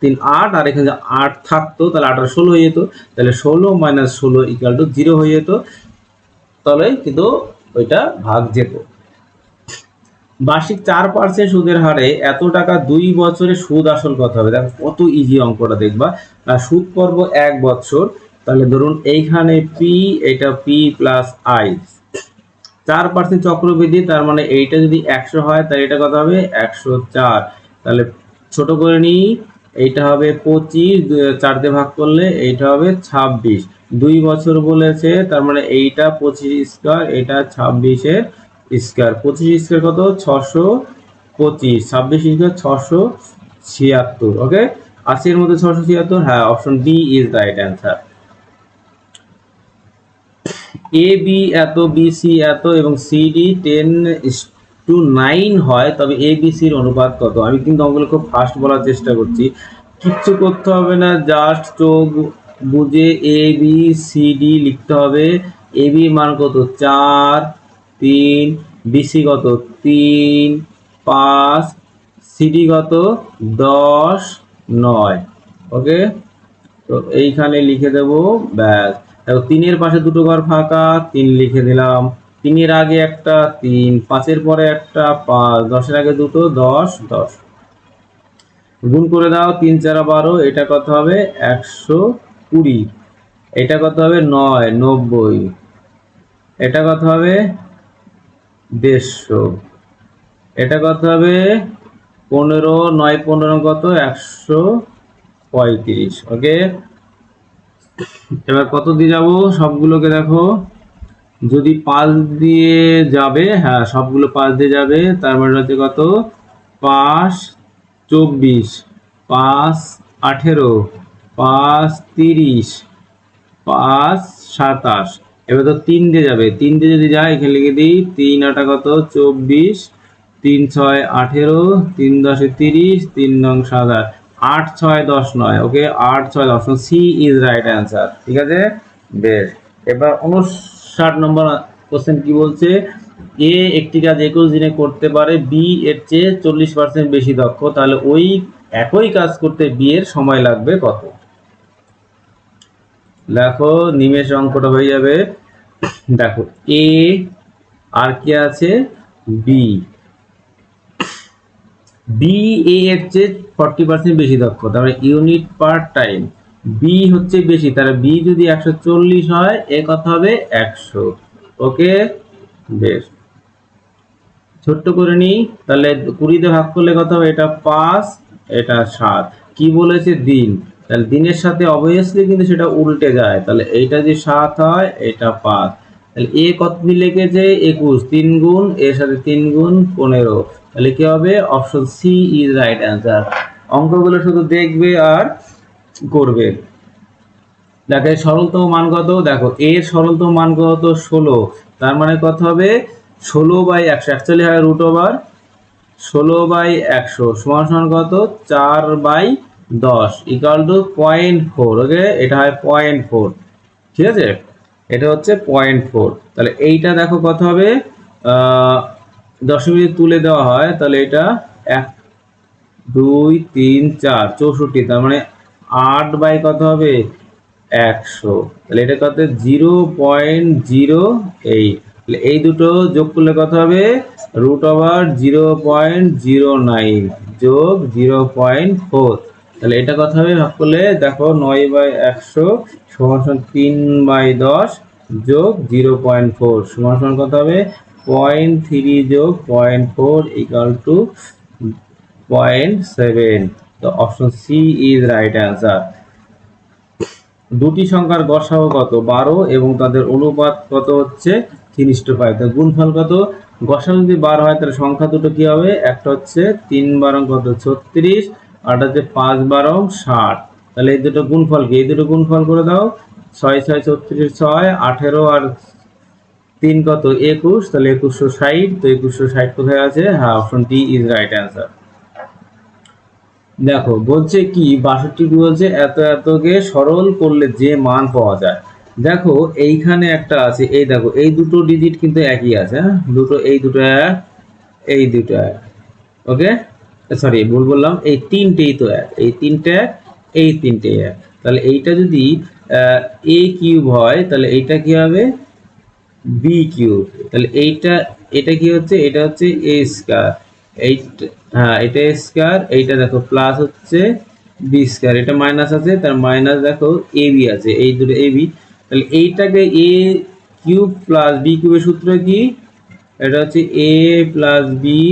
3 8, আর এখানে 8 থাকতো, তাহলে 8 আর 16 হয়ে যেত। তাহলে 16 মাইনাস 16 ইকুয়াল টু 0 হয়ে যেত, তাহলে কিন্তু ওইটা ভাগ যেত। বার্ষিক 4% সুদের হারে এত টাকা 2 বছরে সুদ আসল কত হবে? দেখো কত ইজি অঙ্কটা, দেখবা। সুদ পর্ব 1 বছর, তাহলে ধরুন এইখানে পি, এটা পি প্লাস আই, 4% চক্রবৃদ্ধি, তার মানে এইটা যদি 100 হয়, তাহলে এটা কত হবে? 104। তাহলে ছোট করে নিই, এইটা হবে 25, 4 দিয়ে ভাগ করলে এইটা হবে 26। 2 বছর বলেছে, তার মানে এইটা 25 স্কয়ার, এটা 26-এর স্কয়ার। 25 স্কয়ার কত? 625, 26 স্কয়ার 676। ওকে, 80-এর মধ্যে 676, হ্যাঁ, option D is right answer. A B এত, বি সি এত এবং সিডি 10:9 হয়, তবে এ বি সির অনুপাত কত? আমি কিন্তু অঙ্কগুলো খুব ফাস্ট বলার চেষ্টা করছি, কিচ্ছু করতে হবে না, জাস্ট চোখ বুঝে এ বি সি ডি লিখতে হবে। এ বি মান কত? 4, 3, বিসি কত? 3, 5, সিডি কত? 10, 9। ওকে, তো এইখানে লিখে দেব, ব্যাস। দেখো 3-এর পাশে দুটো ঘর ফাঁকা, 3 লিখে দিলাম। 3-এর আগে একটা 3, 5-এর পরে একটা 5, 10-এর আগে দুটো 10, 10। গুণ করে দাও, 3 4 12, এটা কত হবে? 120। এটা কত হবে? 9, 90। এটা কত হবে? 150। এটা কত হবে? 15, 9 15 কত? 135। ওকে, এবার কত দিয়ে যাব? সবগুলোকে দেখো, যদি 5 দিয়ে যাবে, হ্যাঁ সবগুলো 5 দিয়ে যাবে, তার মানে হচ্ছে কত? 5 24, 5 18, 5 30, 5 27। এবার তো 3 দিয়ে যাবে, 3 দিয়ে যদি যায় এখানে লিখে দিই, 3 8 কত? 24, 3 6 18, 3 10 30, 3 9 7 8 6 10 9। Okay, 8 6 10, C is right answer. ঠিক আছে, বেশ। এবার 59 নম্বর কোশ্চেন কি বলছে? এ একটি কাজ 21 দিনে করতে পারে, বি এর চেয়ে 40% বেশি দক্ষ, তাহলে ওই একই কাজ করতে বি এর সময় লাগবে কত? দেখো নিমেষ অঙ্কটা হয়ে যাবে। দেখো এ আর কি আছে? বি। বি এ এর চেয়ে 40% বেশি দক্ষ, তাহলে ইউনিট পার টাইম বি হচ্ছে বেশি, তাহলে বি যদি 140 হয়, এ কত হবে? 100। ওকে, বেশ। ছোট্ট করে নিই, তাহলে 20 দিয়ে ভাগ করলে কত হবে? এটা 5, এটা 7। কি বলেছে? দিন। তাহলে দিনের সাথে অবভিয়াসলি কিন্তু সেটা উল্টে যায়, তাহলে এইটা যদি 7 হয়, এটা 5। তাহলে এ কত দিন লেগেছে? 21, 3 গুণ এর সাথে 3 গুণ 15। তাহলে কি হবে? Option C is right answer. অঙ্কগুলো শুধু দেখবে আর করবে। দেখো সরলতম মান কত? দেখো এর সরলতম মান কত? 16। তার মানে কত হবে? 16/100, অ্যাকচুয়ালি হয় √ওভার 16/100 সমান সমান কত? 4/10 ইকুয়াল টু 0.4। ওকে, এটা হয় 0.4। ঠিক আছে, এটা হচ্ছে 0.4। তাহলে এইটা দেখো কত হবে? দশমিক তুলে দেওয়া হয়, তাহলে এটা 1 2 3 4 64, তার মানে 8 কত হবে? 100। তাহলে এটা কত? 0.08। তাহলে এই দুটো যোগ করলে কত হবে? √ওভার 0.09 যোগ 0.4। তাহলে এটা কত হবে? ভাগ করলে দেখো 9/100 সমান সমান 3/10 যোগ 0.4 সমান সমান কত হবে? 0.3 যোগ 0.4 ইকুয়াল টু 0.7। তো option C is right answer. দুটি সংখ্যার গসাগু কত? 12 এবং তাদের অনুপাত কত হচ্ছে? 3:5। তো গুণফল কত? গসাগু যদি 12 হয়, তাহলে সংখ্যা দুটো কি হবে? একটা হচ্ছে 3 12 কত? 36, আর হচ্ছে 5 12 60। তাহলে এই দুটো গুণফল কি? এই দুটো গুণফল করে দাও। 6 6 36 6, 18 আর 3 কত? 21। তাহলে 2160। তো 2160 কোথায় আছে? হ্যাঁ, option D is right answer. দেখো বলছে কি? 62 বলছে এত এতকে সরল করলে যে মান পাওয়া যায়। দেখো এইখানে একটা আছে, এই দেখো এই দুটো ডিজিট কিন্তু একই আছে, হ্যাঁ দুটো, এই দুটো এক, এই দুটো এক। ওকে, সরি ভুল বললাম, এই তিনটেই তো এক, এই তিনটে এক, এই তিনটে এক। তাহলে এইটা যদি এ কিউব হয়, তাহলে এইটা কি হবে? B cube. তাহলে এইটা, এটা কি হচ্ছে? এটা হচ্ছে এ স্কয়ার। এইটা, হ্যাঁ এটা এ স্কয়ার, এইটা দেখো প্লাস হচ্ছে বি স্কয়ার, এটা মাইনাস আছে, তার মাইনাস দেখো এ বি আছে, এই দুটো এ বি। তাহলে এইটাকে এ কিউব প্লাস বি কিউবের সূত্র কি? এটা হচ্ছে A plus B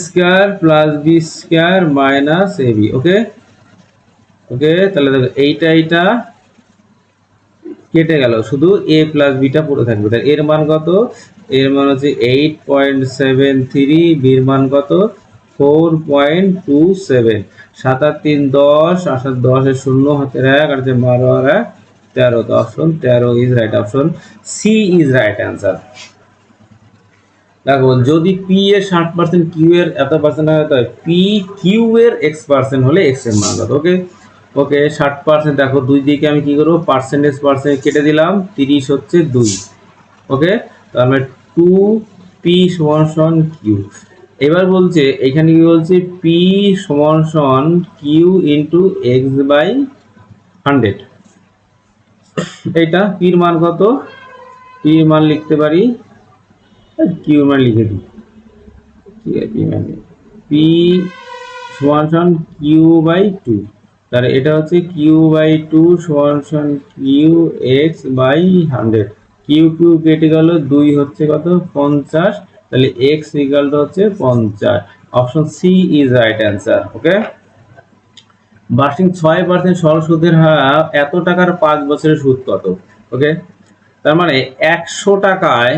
square plus B square minus A B. Okay, okay, তাহলে দেখো এইটা এইটা কেটে গেল, শুধু এ প্লাস বিটা পড়ে থাকবে। তাহলে এর মান কত? এর মান হচ্ছে 8.73, বির মান কত? 4.27। 7 আর 3 10, 8 আর 10 এর 0 হাতের 1, আর 12 আর 1 13, তো option 13 is right, option C is right answer. দেখো যদি পি এর 60%, কিউ এর এত পার্সেন্ট হয়, তাই পি কিউ এর x% হলে x এর মান কত। ওকে ওকে 60%, দেখো দুই দিকে আমি কি করবো, পার্সেন্টেজ কেটে দিলাম, 30 হচ্ছে 2। ওকে তাহলে 2p সমান কিউ। এবার বলছে এখানে কি বলছে, p সমান কিউ ইন্টু x/100। এটা p এর মান কত, p এর মান লিখতে পারি, কিউ মান লিখে দিই, ঠিক আছে, পি সমান কিউ/2, তাহলে এটা হচ্ছে কিউ/2 সমান কিউ x/100। কিউ কিউ কেটে গেল, 2 হচ্ছে কত 50, তাহলে x ইকুয়াল টু হচ্ছে 50। Option C is right answer. Okay বার্ষিক 6% সরল সুদের হার এত টাকার 5 বছরের সুদ কত। ওকে তার মানে 100 টাকায়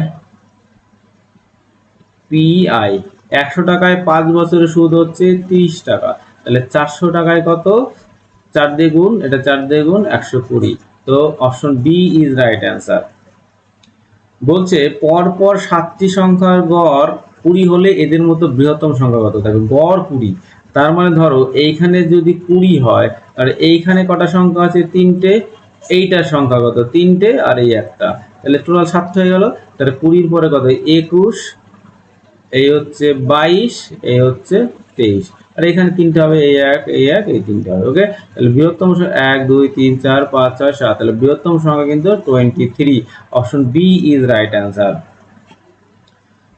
পিআই, 100 টাকায় 5 বছরের সুদ হচ্ছে 30 টাকা, তাহলে 400 টাকায় কত, 4 দিয়ে গুণ, এটা 4 দিয়ে গুণ 120। তো option B is right answer. বলছে পরপর 7টি সংখ্যার গড় 20 হলে এদের মতো বৃহত্তম সংখ্যা কত থাকবে। গড় 20, তার মানে ধরো এইখানে যদি 20 হয়, তাহলে এইখানে কটা সংখ্যা আছে, 3টে, এইটার সংখ্যা কত, 3টে, আর এই একটা, তাহলে টোটাল 7 হয়ে গেল। তাহলে 20 পরে কত, 21, এই হচ্ছে 22, এই হচ্ছে 23, আর এখানে 3টে হবে, এই 1, এই 1, এই 3টে হবে। ওকে তাহলে বৃহত্তম 1 2 3 4 5 6 7, তাহলে বৃহত্তম সংখ্যা কিন্তু 23। Option B is right answer.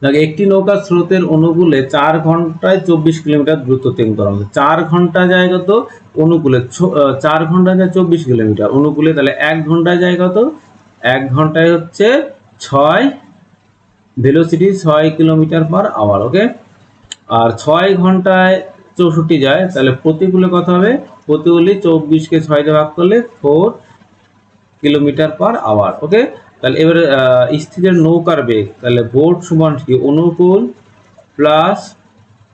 দেখো একটি নৌকার স্রোতের অনুকূলে 4 ঘন্টায় 24 কিলোমিটার দ্রুত অতিক্রম করা হচ্ছে। 4 ঘন্টা যায় কত, অনুকূলে 4 ঘন্টা যায় 24 কিলোমিটার অনুকূলে, তাহলে 1 ঘন্টায় যায় কত, 1 ঘন্টায় হচ্ছে 6, ভেলোসিটি 6 কিলোমিটার পার আওয়ার। ওকে আর 6 ঘন্টায় 64 যায়, তাহলে প্রতিকূলে কত হবে, প্রতিকূলে 24কে 6 দিয়ে ভাগ করলে 4 কিলোমিটার পার আওয়ার। ওকে তাহলে এবার স্থিরের নৌকার বেগ, তাহলে বোট সমান কি, অনুকূল প্লাস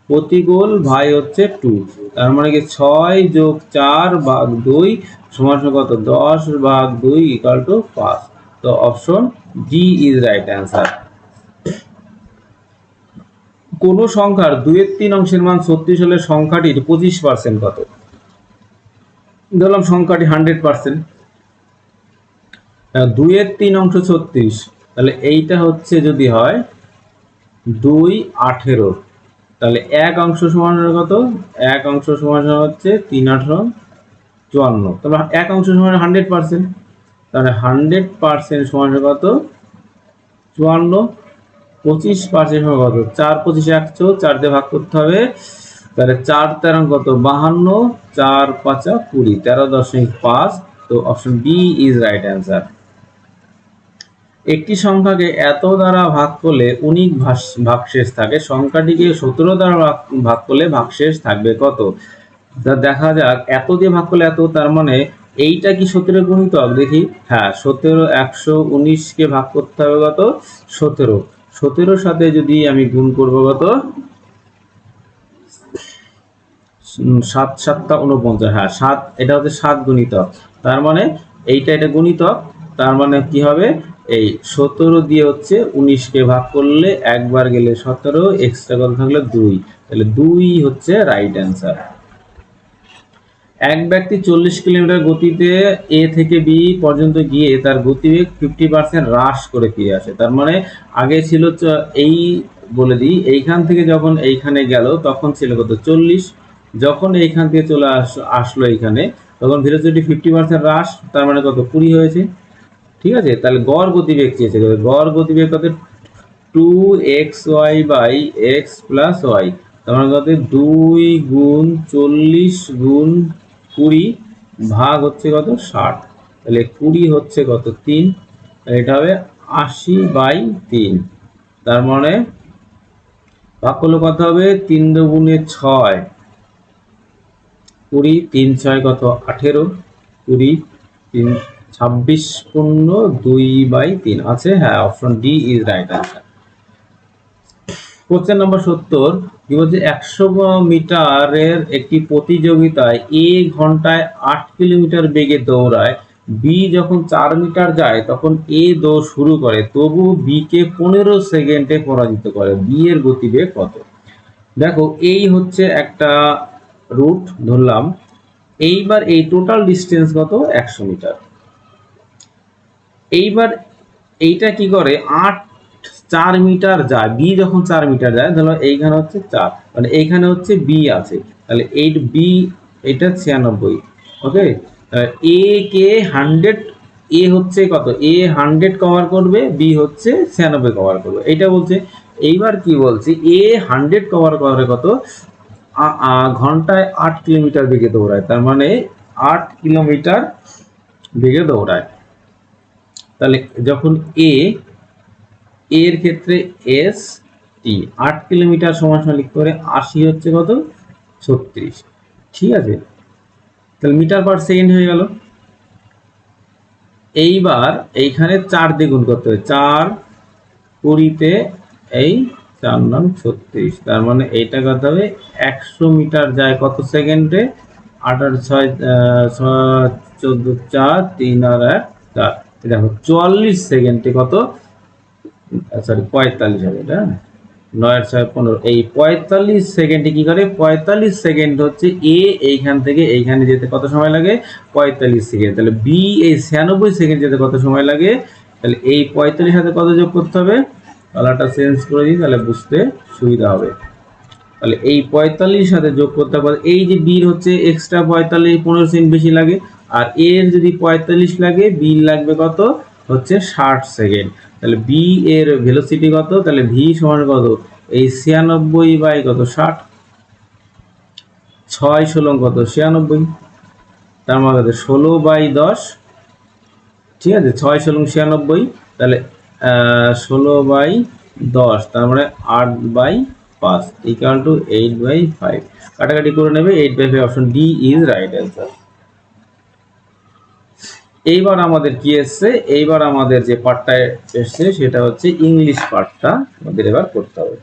প্রতিকূল ভাই হচ্ছে 2, তার মানে কি 6 যোগ 4 ভাগ 2 সমান কত, 10 ভাগ 2 ইকুয়াল টু 5। তো option D is right answer. কোন সংখ্যার 2/3 অংশের মান 36 হলে সংখ্যাটির 25% কত। ধরলাম সংখ্যাটি 100%, 2/3 অংশ 36, তাহলে এইটা হচ্ছে যদি হয় 2/18, তাহলে 1 অংশ সমান কত, 1 অংশ সমান হচ্ছে 3/18 54, তাহলে 1 অংশ সমান 100%, তাহলে 100% সমান কত 54, 25% সমান কত, 4 25 100, 4 দিয়ে ভাগ করতে হবে, তাহলে 4 13 কত 52, 4 5 20, 13.5। তো option B is right answer. একটি সংখ্যাকে এত দ্বারা ভাগ করলে 19 ভাগশেষ থাকে, সংখ্যাটিকে 17 দ্বারা ভাগ করলে ভাগশেষ থাকবে কত। দেখা যাক, এত দিয়ে ভাগ করলে এত, তার মানে এইটা কি 17 গুণিতক, দেখি, হ্যাঁ 17, 119কে ভাগ করতে হবে কত 17, 17 সাথে যদি আমি গুণ করব কত 7 7 49, হ্যাঁ 7, এটা হচ্ছে 7 গুণিতক, তার মানে এইটা এটা গুণিতক, তার মানে কি হবে, এই 17 দিয়ে হচ্ছে 19কে ভাগ করলে একবার গেলে 17, এক্সট্রা কত থাকলে 2, তাহলে 2 হচ্ছে রাইট অ্যান্সার। এক ব্যক্তি 40 কিলোমিটার গতিতে এ থেকে বি পর্যন্ত গিয়ে তার গতিবেগ 50% হ্রাস করে ফিরে আসে। তার মানে আগে ছিল এই বলে দিই, এইখান থেকে যখন এইখানে গেল তখন ছিল কত 40, যখন এইখান থেকে চলে আসলো এইখানে তখন ভেলোসিটি 50% হ্রাস, তার মানে কত 20 হয়েছে। ঠিক আছে, তাহলে গড় গতিবেগ চেয়েছে, গড় গতিবেগ কত 2xy/x + y, তার মানে কত 2 গুণ 40 গুণ 20 ভাগ হচ্ছে কত 60, তাহলে 20 হচ্ছে কত 3, এটা হবে 80/3, তার মানে ভাগ করলে কত হবে 3 দুগুণে 6, 20, 3 6 কত 18, 20 3 26 পূর্ণ 2/3 আছে, হ্যাঁ option D is right answer. Question number 70 কি বলছে, 100 মিটারের একটি প্রতিযোগিতায় এ ঘন্টায় 8 কিলোমিটার বেগে দৌড়ায়, বি যখন 4 মিটার যায় তখন এ দৌড় শুরু করে, তবু বি কে 15 সেকেন্ডে পরাজিত করে। বি এর গতিবেগ কত? দেখো এই হচ্ছে একটা রুট ধরলাম, এইবার এই টোটাল ডিস্টেন্স কত? 100 মিটার। এইবার এইটা কি করে, 4 মিটার যায়, বি যখন 4 মিটার যায়, ধরো এইখানে হচ্ছে 4, মানে এইখানে হচ্ছে বি আছে, তাহলে 8 বি, এটা 96। ওকে, এ কে 100, এ হচ্ছে কত, এ 100 কভার করবে, বি হচ্ছে 96 কভার করবে, এইটা বলছে। এইবার কি বলছে, এ 100 কভার করে কত, ঘন্টায় 8 কিলোমিটার বেগে দৌড়ায়, তার মানে 8 কিলোমিটার বেগে দৌড়ায়। তাহলে যখন এ এর ক্ষেত্রে এস টি 8 কিলোমিটার সমান সমান লিখতে পারে 80 হচ্ছে কত, 36। ঠিক আছে, তাহলে মিটার পার সেকেন্ড হয়ে গেল। এইবার এইখানে 4 দিয়ে গুণ করতে হবে, 4 20 এই 4 নাম 36, তার মানে এইটা করতে হবে 100 মিটার যায় কত সেকেন্ডে, 8 আর 6 14 4 3 আর 1 4, দেখো 44 সেকেন্ডে কত, সরি 45 হবে এটা, 9 আর 6 15, এই 45 সেকেন্ডে কি করে, 45 সেকেন্ড হচ্ছে এ এইখান থেকে এইখানে যেতে কত সময় লাগে, 45 সেকেন্ড। তাহলে বি এই 96 সেকেন্ড যেতে কত সময় লাগে, তাহলে এই 45 সাথে কত যোগ করতে হবে, কালারটা চেঞ্জ করে দিই তাহলে বুঝতে সুবিধা হবে। তাহলে এই 45 সাথে যোগ করতে হবে, এই যে বির হচ্ছে এক্সট্রা 45, 15 সেকেন্ড বেশি লাগে, আর এর যদি 45 লাগে, বি লাগবে কত, হচ্ছে 60 সেকেন্ড। তাহলে বি এর ভেলোসিটি কত, তাহলে ভি সমান কত, এই 96 বাই কত 60, 6 16 কত 96, তার মানে 16 বাই 10, ঠিক আছে, 6 16 96, তাহলে 16 বাই 10, তার মানে 8 বাই 5 ইকুয়াল টু 8 বাই 5, কাটাকাটি করে নেবে, 8 by 5, option D is right answer. এইবার আমাদের কি এসছে, এইবার আমাদের যে পার্টটা এসছে সেটা হচ্ছে ইংলিশ পার্টটা আমাদের এবার করতে হবে।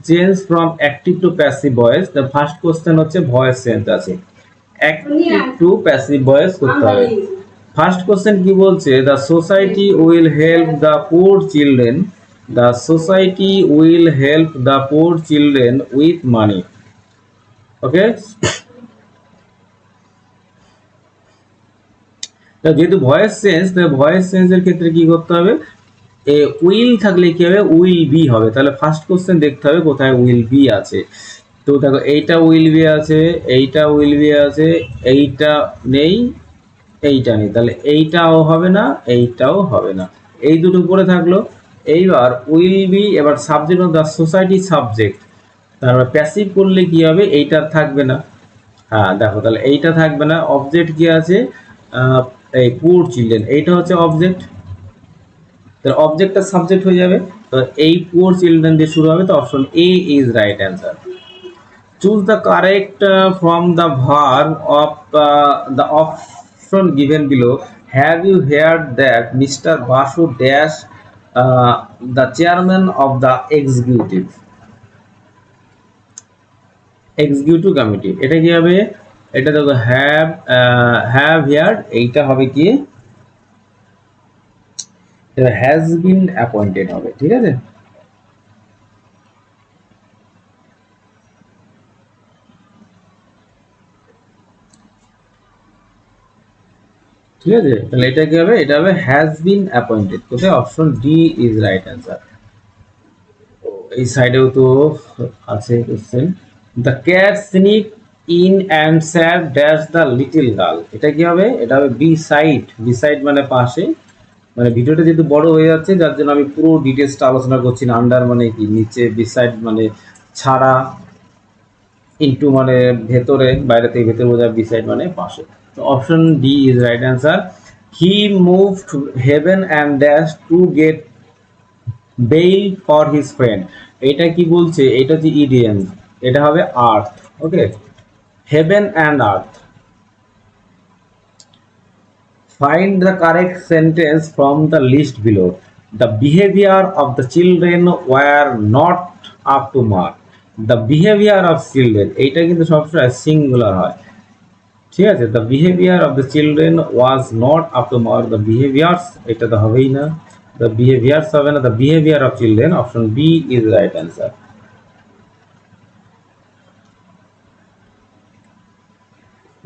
Change from active to passive voice, the first question হচ্ছে ভয়েস চেঞ্জ আছে, অ্যাক্টিভ টু প্যাসিভ ভয়েস করতে হবে। ফার্স্ট কোশ্চেন কি বলছে, the society will help the poor children, the society will help the poor children with money. Okay, যেহেতু voice change, তাহলে voice চেঞ্জের ক্ষেত্রে কি করতে হবে, উইল থাকলে কি হবে, উইল বি হবে। তাহলে ফার্স্ট কোশ্চেন দেখতে হবে কোথায় উইল বি আছে। তো দেখো এইটা উইল বি আছে, এইটা উইল বি আছে, এইটা নেই, এইটা নেই, তাহলে এইটাও হবে না, এইটাও হবে না, এই দুটো পড়ে থাকলো। এইবার উইল বি, এবার subject of the society subject, তারপর প্যাসিভ করলে কি হবে, এইটা থাকবে না। হ্যাঁ দেখো, তাহলে এইটা থাকবে না। অবজেক্ট কি আছে, এই পুয়ার চিলড্রেন, এইটা হচ্ছে অবজেক্ট, তাহলে অবজেক্টটা সাবজেক্ট হয়ে যাবে। তো এই পুয়ার চিলড্রেন দিয়ে শুরু হবে, তো option A is right answer. Choose the correct from the verb of the option given below. Have you heard that mister Basu dash the chairman of the executive committee, এটা কি হবে, এটা দেখো হ্যাভ হিয়ার্ড, এইটা হবে কি, হ্যাজ বিন অ্যাপয়েন্টেড হবে। ঠিক আছে, ঠিক আছে, তাহলে এটা কি হবে, এটা হবে হ্যাজ বিন অ্যাপয়েন্টেড। কোথায়, option D is right answer. এই সাইডেও তো আছে question, the cat sneak in and sad dash the little girl, এটা কি হবে, এটা হবে বি সাইড, বি সাইড মানে পাশে, মানে ভিডিওটা যেহেতু বড় হয়ে যাচ্ছে যার জন্য আমি পুরো ডিটেলসটা আলোচনা করছি না। আন্ডার মানে কি, নিচে, বি সাইড মানে ছাড়া, ইনটু মানে ভেতরে, বাইরে থেকে ভেতরে বোঝায়, বি সাইড মানে পাশে। তো option D is right answer. He moved heaven and dash to get bail for his friend, এটা কি বলছে, এটা হচ্ছে ইডিএম, এটা হবে earth. Okay, heaven and earth. Find the correct sentence from the list below. The behavior of the children were not up to mark. The behavior of children, এইটা কিন্তু সবসময় সিঙ্গুলার হয়। ঠিক আছে, the behaviour of the children was not up to mark, the behaviours এটা তো হবেই না, দ্য বিহেভিয়ার্স হবে না, the behaviour of children option B is right answer.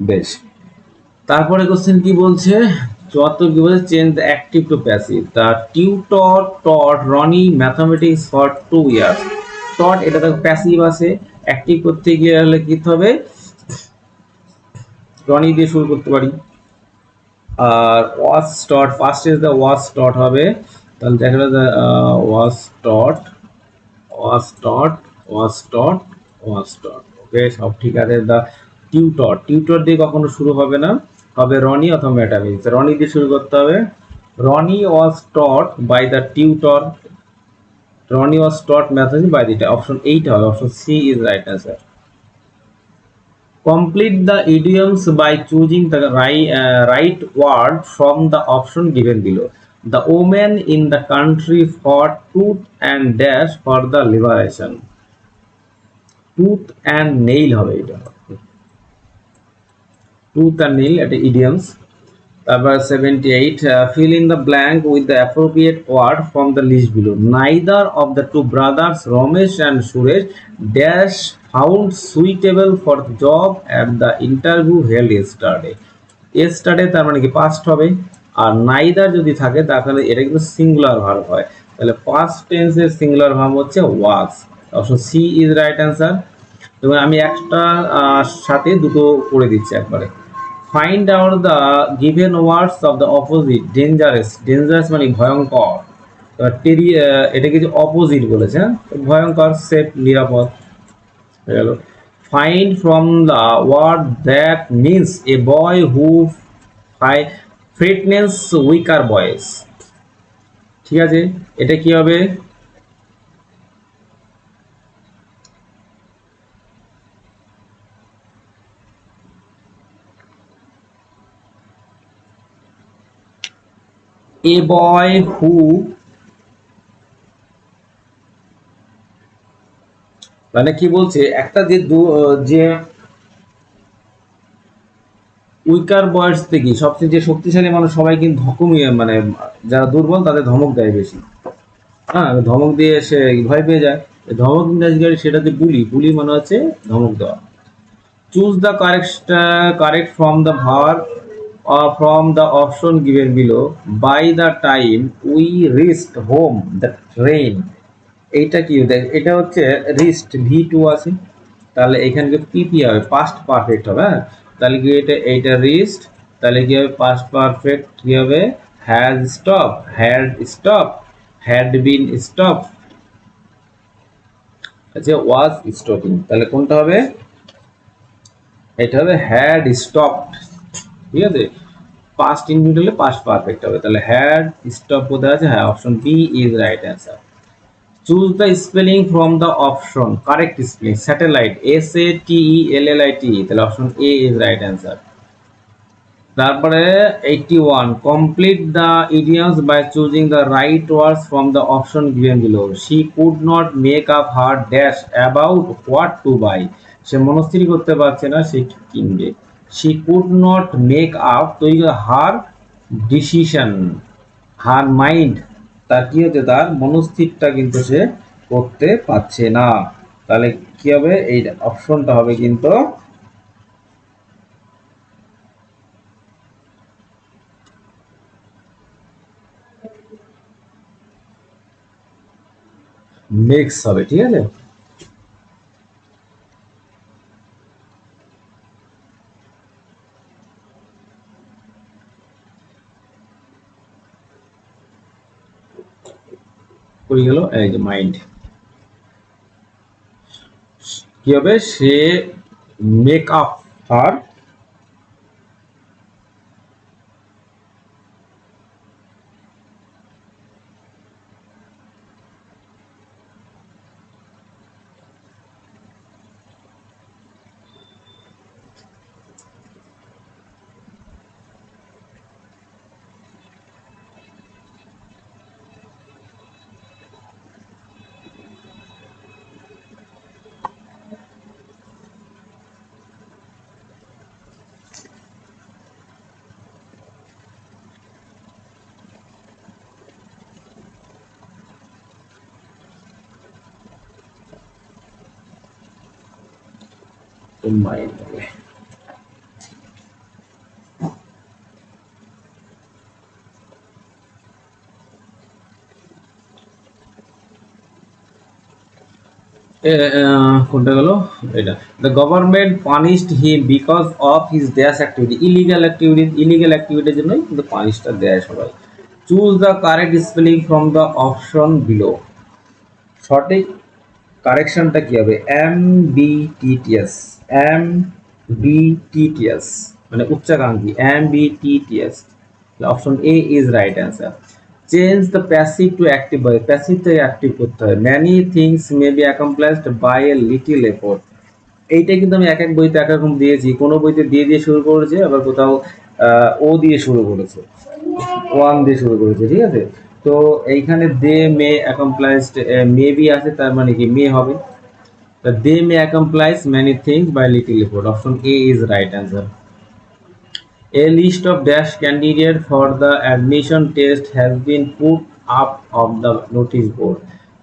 বেশ, তারপরে কোশ্চেন কি বলছে, চুয়াত্তর কি বলছে, change the active to passive, the tutor taught Roni mathematics for 2 years. Taught এটা তো প্যাসিভ আছে, অ্যাক্টিভ করতে গিয়ে হলে কি হবে, রনি দিয়ে শুরু করতে পারি। আর ওয়াজ টট, ফার্স্ট ইজ দ্য ওয়াজ টট হবে, তাহলে দেখা গেল ওয়াজ টট, ওয়াজ টট, ওয়াজ টট, ওয়াজ টট, ওকে সব ঠিক আছে। দ্য টিউটর, টিউটর দিয়ে কখনো শুরু হবে না, হবে রনি অথবা ম্যাটামিক্স, রনি দিয়ে শুরু করতে হবে। Roni was taught by the tutor, Roni was taught mathematics by দিটা, অপশন 8 হবে, option C is right answer. Complete the idioms by choosing the right word from the option given below. The women in the country fought tooth and dash for the liberation. Tooth and nail হবে এটা, tooth and nail এটা idioms। তারপর 78, fill in the blank with the appropriate word from the list below. Neither of the two brothers Ramesh and Suresh dash found suitable for the job at the interview held yesterday. yesterday তার মানে কি past হবে, আর neither যদি থাকে তাহলে এটা কিন্তু singular verb হয়, তাহলে past tense এর সিঙ্গুলার ভার্ব হচ্ছে was, option C is right answer. এবং আমি একটা সাথে দুটো করে দিচ্ছি একবারে। Find out the given words of the opposite, dangerous, dangerous মানে ভয়ঙ্কর, এটা কিছু অপোজিট বলেছে, হ্যাঁ? ভয়ঙ্কর, সেফ নিরাপদ হয়ে গেল। Find from the word that means a boy who frightens weaker boys, ঠিক আছে, এটা কি হবে, এ বয় হু, মানে কি বলছে, একটা যে যে উইকার বয়স থেকে সবচেয়ে যে শক্তিশালী মানুষ সবাই কিন্তু ধকমিয়ে, মানে যারা দুর্বল তাদের ধমক দেয় বেশি, হ্যাঁ, ধমক দিয়ে সে ভয় পেয়ে যায়, ধমক ইংরাজি সেটাতে বুলি, বুলি মানে হচ্ছে ধমক দেওয়া। Choose the correct from the verb from the option given below. By the time we reached home the train, এইটা কি দেখ, এটা হচ্ছে রিস্ট ভি টু আছে, তাহলে এখানে পিপি হবে, পাস্ট পারফেক্ট হবে, হ্যাঁ, তাহলে কি এটা এইটা রিস্ট, তাহলে কি হবে পাস্ট পারফেক্ট কি হবে, has stop, had stop, had been stop, আচ্ছা ওয়াজ স্টপিং, তাহলে কোনটা হবে, এটা হবে হ্যাড স্টপড, ঠিক আছে, পাস্ট ইনডিফিনিট হলে পাস্ট পারফেক্ট হবে, তাহলে হ্যাড স্টপ কোথায় আছে, হ্যাঁ option B is right answer. Choose the spelling from the option, correct spelling, satellite, SATELLIT, তাহলে option A is right answer. তারপরে 81, complete the idioms by choosing the right words from the option given below. She could not make up her dash about what to buy, সে মনস্থির করতে পারছে না সে কি কিনবে, she could not make up তৈরি হার ডিসিশন, হার মাইন্ড, তার কি হচ্ছে, তার মনস্থিরটা কিন্তু সে করতে পারছে না, তাহলে কি হবে, এই অপশনটা হবে কিন্তু মেক্স হবে, ঠিক আছে। কই গেল, এই যে মাইন্ড, কি হবে, সে মেক আপ হার, মাইন্ড হবে। কোনটা গেল এটা, the government punished him because of his dash activity, illegal অ্যাক্টিভিটির জন্যই কিন্তু পানিশটা দেয় সবাই। Choose the correct spelling from the option below. সঠিক কারেকশনটা কি হবে? MBTTS, MBTTS মানে উচ্চাকাঙ্ক্ষী, MBTTS। Option A is right answer. Change the passive to active by, passive থেকে অ্যাক্টিভ করতে হয়। Many things may be accomplished by a little effort. এইটা কিন্তু আমি এক এক বইতে এক রকম দিয়েছি, কোনো বইতে দিয়ে শুরু করেছে, আবার কোথাও ও দিয়ে শুরু করেছে, ওয়ান দিয়ে শুরু করেছে, ঠিক আছে। তো এইখানে দে মে অ্যাকমপ্লাইজড, মে বি আছে, তার মানে কি মে হবে। They may accomplish many things by little effort, option A is right answer. A list of dash candidates for the admission test has been put up of the notice board.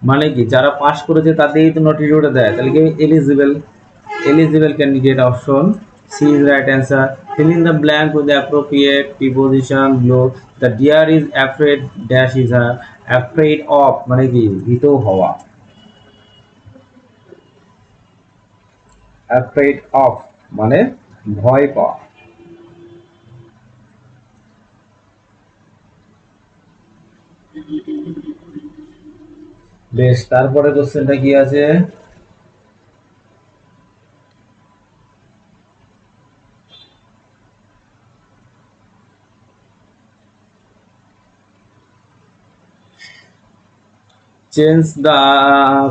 মানে কি যারা pass করেছে তাদেরই তো notice বোর্ডে দেয়, তাহলে কি eligible candidate, option C is right answer. fill in the blank with the appropriate preposition below. The deer is afraid dash is afraid of মানে কি ভীত হওয়া, afraid of মানে ভয় পাওয়া। বেশ, তারপরে কোশ্চেনটা কি আছে? Change the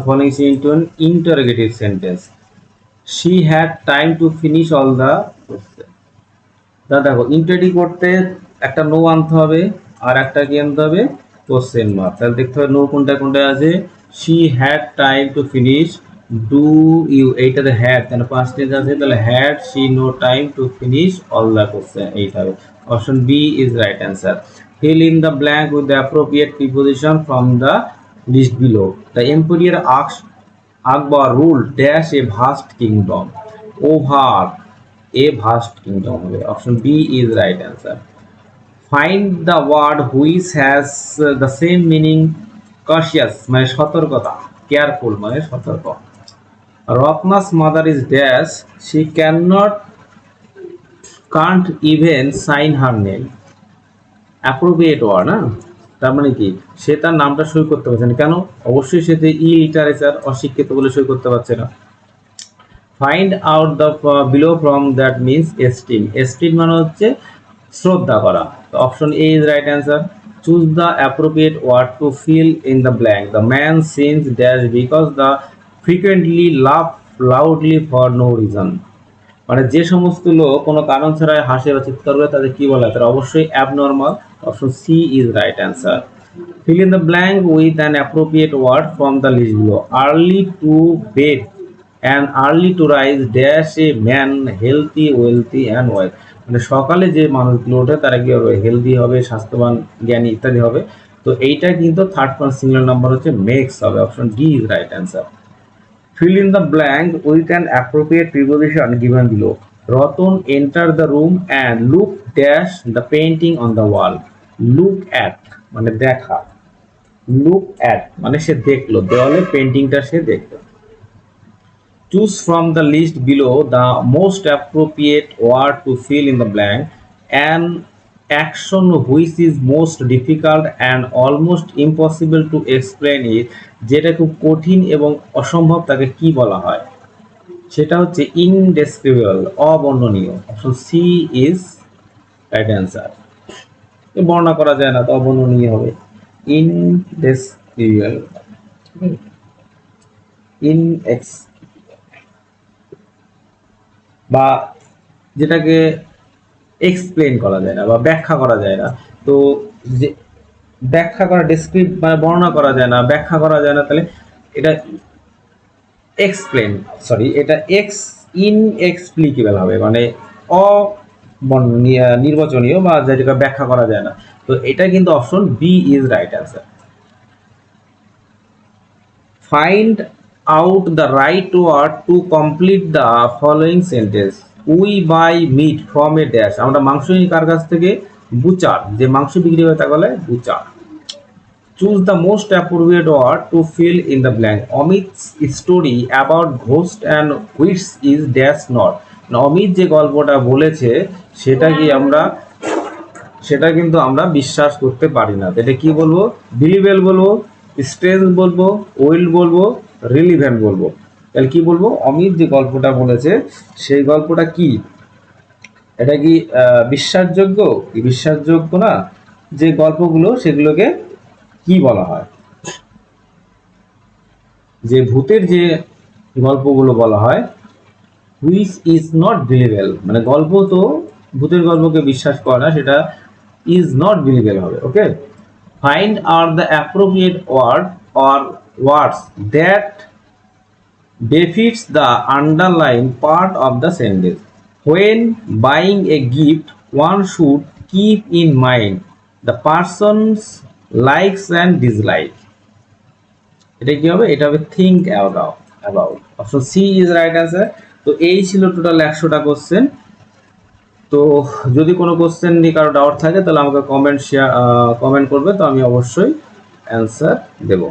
following into an interrogative sentence. She had time to finish all the question. দেখো ইন্টারডি করতে একটা নো আনতে হবে, আর একটা কি আনতে হবে? Question mark. তাহলে দেখতে হবে নো কোনটা কোনটা আছে। She had time to finish, do you এইটাতে হ্যাড, তাহলে পাস্ট টেন্স আছে, তাহলে had she no time to finish all the question, এইটা হবে। Option B is right answer. fill in the blank with the appropriate preposition from the list below. The emperor asked Akbar ruled dash a vast kingdom over a vast kingdom হবে। Option B is right answer. Find the word which has the same meaning cautious মানে সতর্কতা, careful মানে সতর্ক। Ratna's mother is dash, she can't even sign her name, appropriate word না, তার মানে কি সে তার নামটা সই করতে পারছে না, কেন? অবশ্যই সে ইলিটারেচার, অশিক্ষিত বলে সই করতে পারছে না। Find out the below from that means esteem, esteem মানে হচ্ছে শ্রদ্ধা করা, option A is right answer. Choose the appropriate word to fill in the blank. The man sins dash because the frequently love loudly for no reason, মানে যে সমস্ত লোক কোনো কারণ ছাড়াই হাসে বা চিৎকার করে তাদের কি বলা হয়? তারা অবশ্যই abnormal, option C is right answer. fill in the blank with an appropriate word from the list below. Early to bed and early to rise dash a man healthy wealthy and wise, মানে সকালে যে মানুষগুলো ওঠে তারা কি হবে? Healthy হবে, স্বাস্থ্যবান, জ্ঞানী ইত্যাদি হবে। তো এইটা কিন্তু থার্ড পার্সন সিঙ্গুলার নাম্বার হচ্ছে মেক্স হবে, option D is right answer. fill in the blank with an appropriate preposition given below. Ratan entered the room and looked dash the painting on the wall. Look at মানে দেখা, look at মানে সে দেখলো, দেওয়ালে পেন্টিংটা সে দেখলো। Choose from the list below the most appropriate word to fill in the blank. An action which is most difficult and almost impossible to explain it, যেটা খুব কঠিন এবং অসম্ভব তাকে কি বলা হয়? সেটা হচ্ছে ইনডেসক্রিবেবল, অবর্ণনীয়, option C is right answer. বর্ণনা করা যায় না তো অবর্ণনীয় হবে, ইনডেসক্রিবেবল, ইনএক্স বা যেটাকে এক্সপ্লেন করা যায় না বা ব্যাখ্যা করা যায় না। তো যে ব্যাখ্যা করা, ডেসক্রিপ মানে বর্ণনা করা যায় না, ব্যাখ্যা করা যায় না, তাহলে এটা এক্সপ্লেন, সরি এটা ইনএক্সপ্লিকেবল হবে, মানে নির্বাচনীয় বা যেটাকে ব্যাখ্যা করা যায় না। তো এটা কিন্তু option B is right answer. Find out the right word to complete the following sentence. We buy meat from a dash. আমরা মাংস নিই কার কাছ থেকে? বুচার। যে মাংস বিক্রি হয় তাকে বলে Butcher. Choose the most appropriate word to fill in the blank. Amit's story about ghost and witch is dash not. Amit যে গল্পটা বলেছে সেটা কিন্তু আমরা বিশ্বাস করতে পারি না। এটা কি বলবো? বিলিভেবল বলবো, স্ট্রেঞ্জ বলবো, ওয়েল বলবো, রিলিভেন্ট বলবো। তাহলে কি বলবো? অমিত যে গল্পটা বলেছে সেই গল্পটা কি? এটা কি বিশ্বাসযোগ্য কি বিশ্বাসযোগ্য না? যে গল্পগুলো সেগুলোকে কি বলা হয়? যে ভূতের যে গল্পগুলো বলা হয় হুইচ ইজ নট বিলিভেবল, মানে গল্প তো ভূতের গল্পকে বিশ্বাস করে না, সেটা ইজ নট বিলিভেবল হবে। Okay, find out the appropriate word or words that befits the underlined part of the sentence. When buying a gift, one should keep in mind the person's likes and dislikes. এটা কি হবে? এটা হবে think about. Option C is right answer. তো এই ছিল total 100টা question. তো যদি কোনো কোশ্চেন নিয়ে কারো ডাউট থাকে তাহলে আমাকে কমেন্ট করবে, তো আমি অবশ্যই অ্যান্সার দেবো।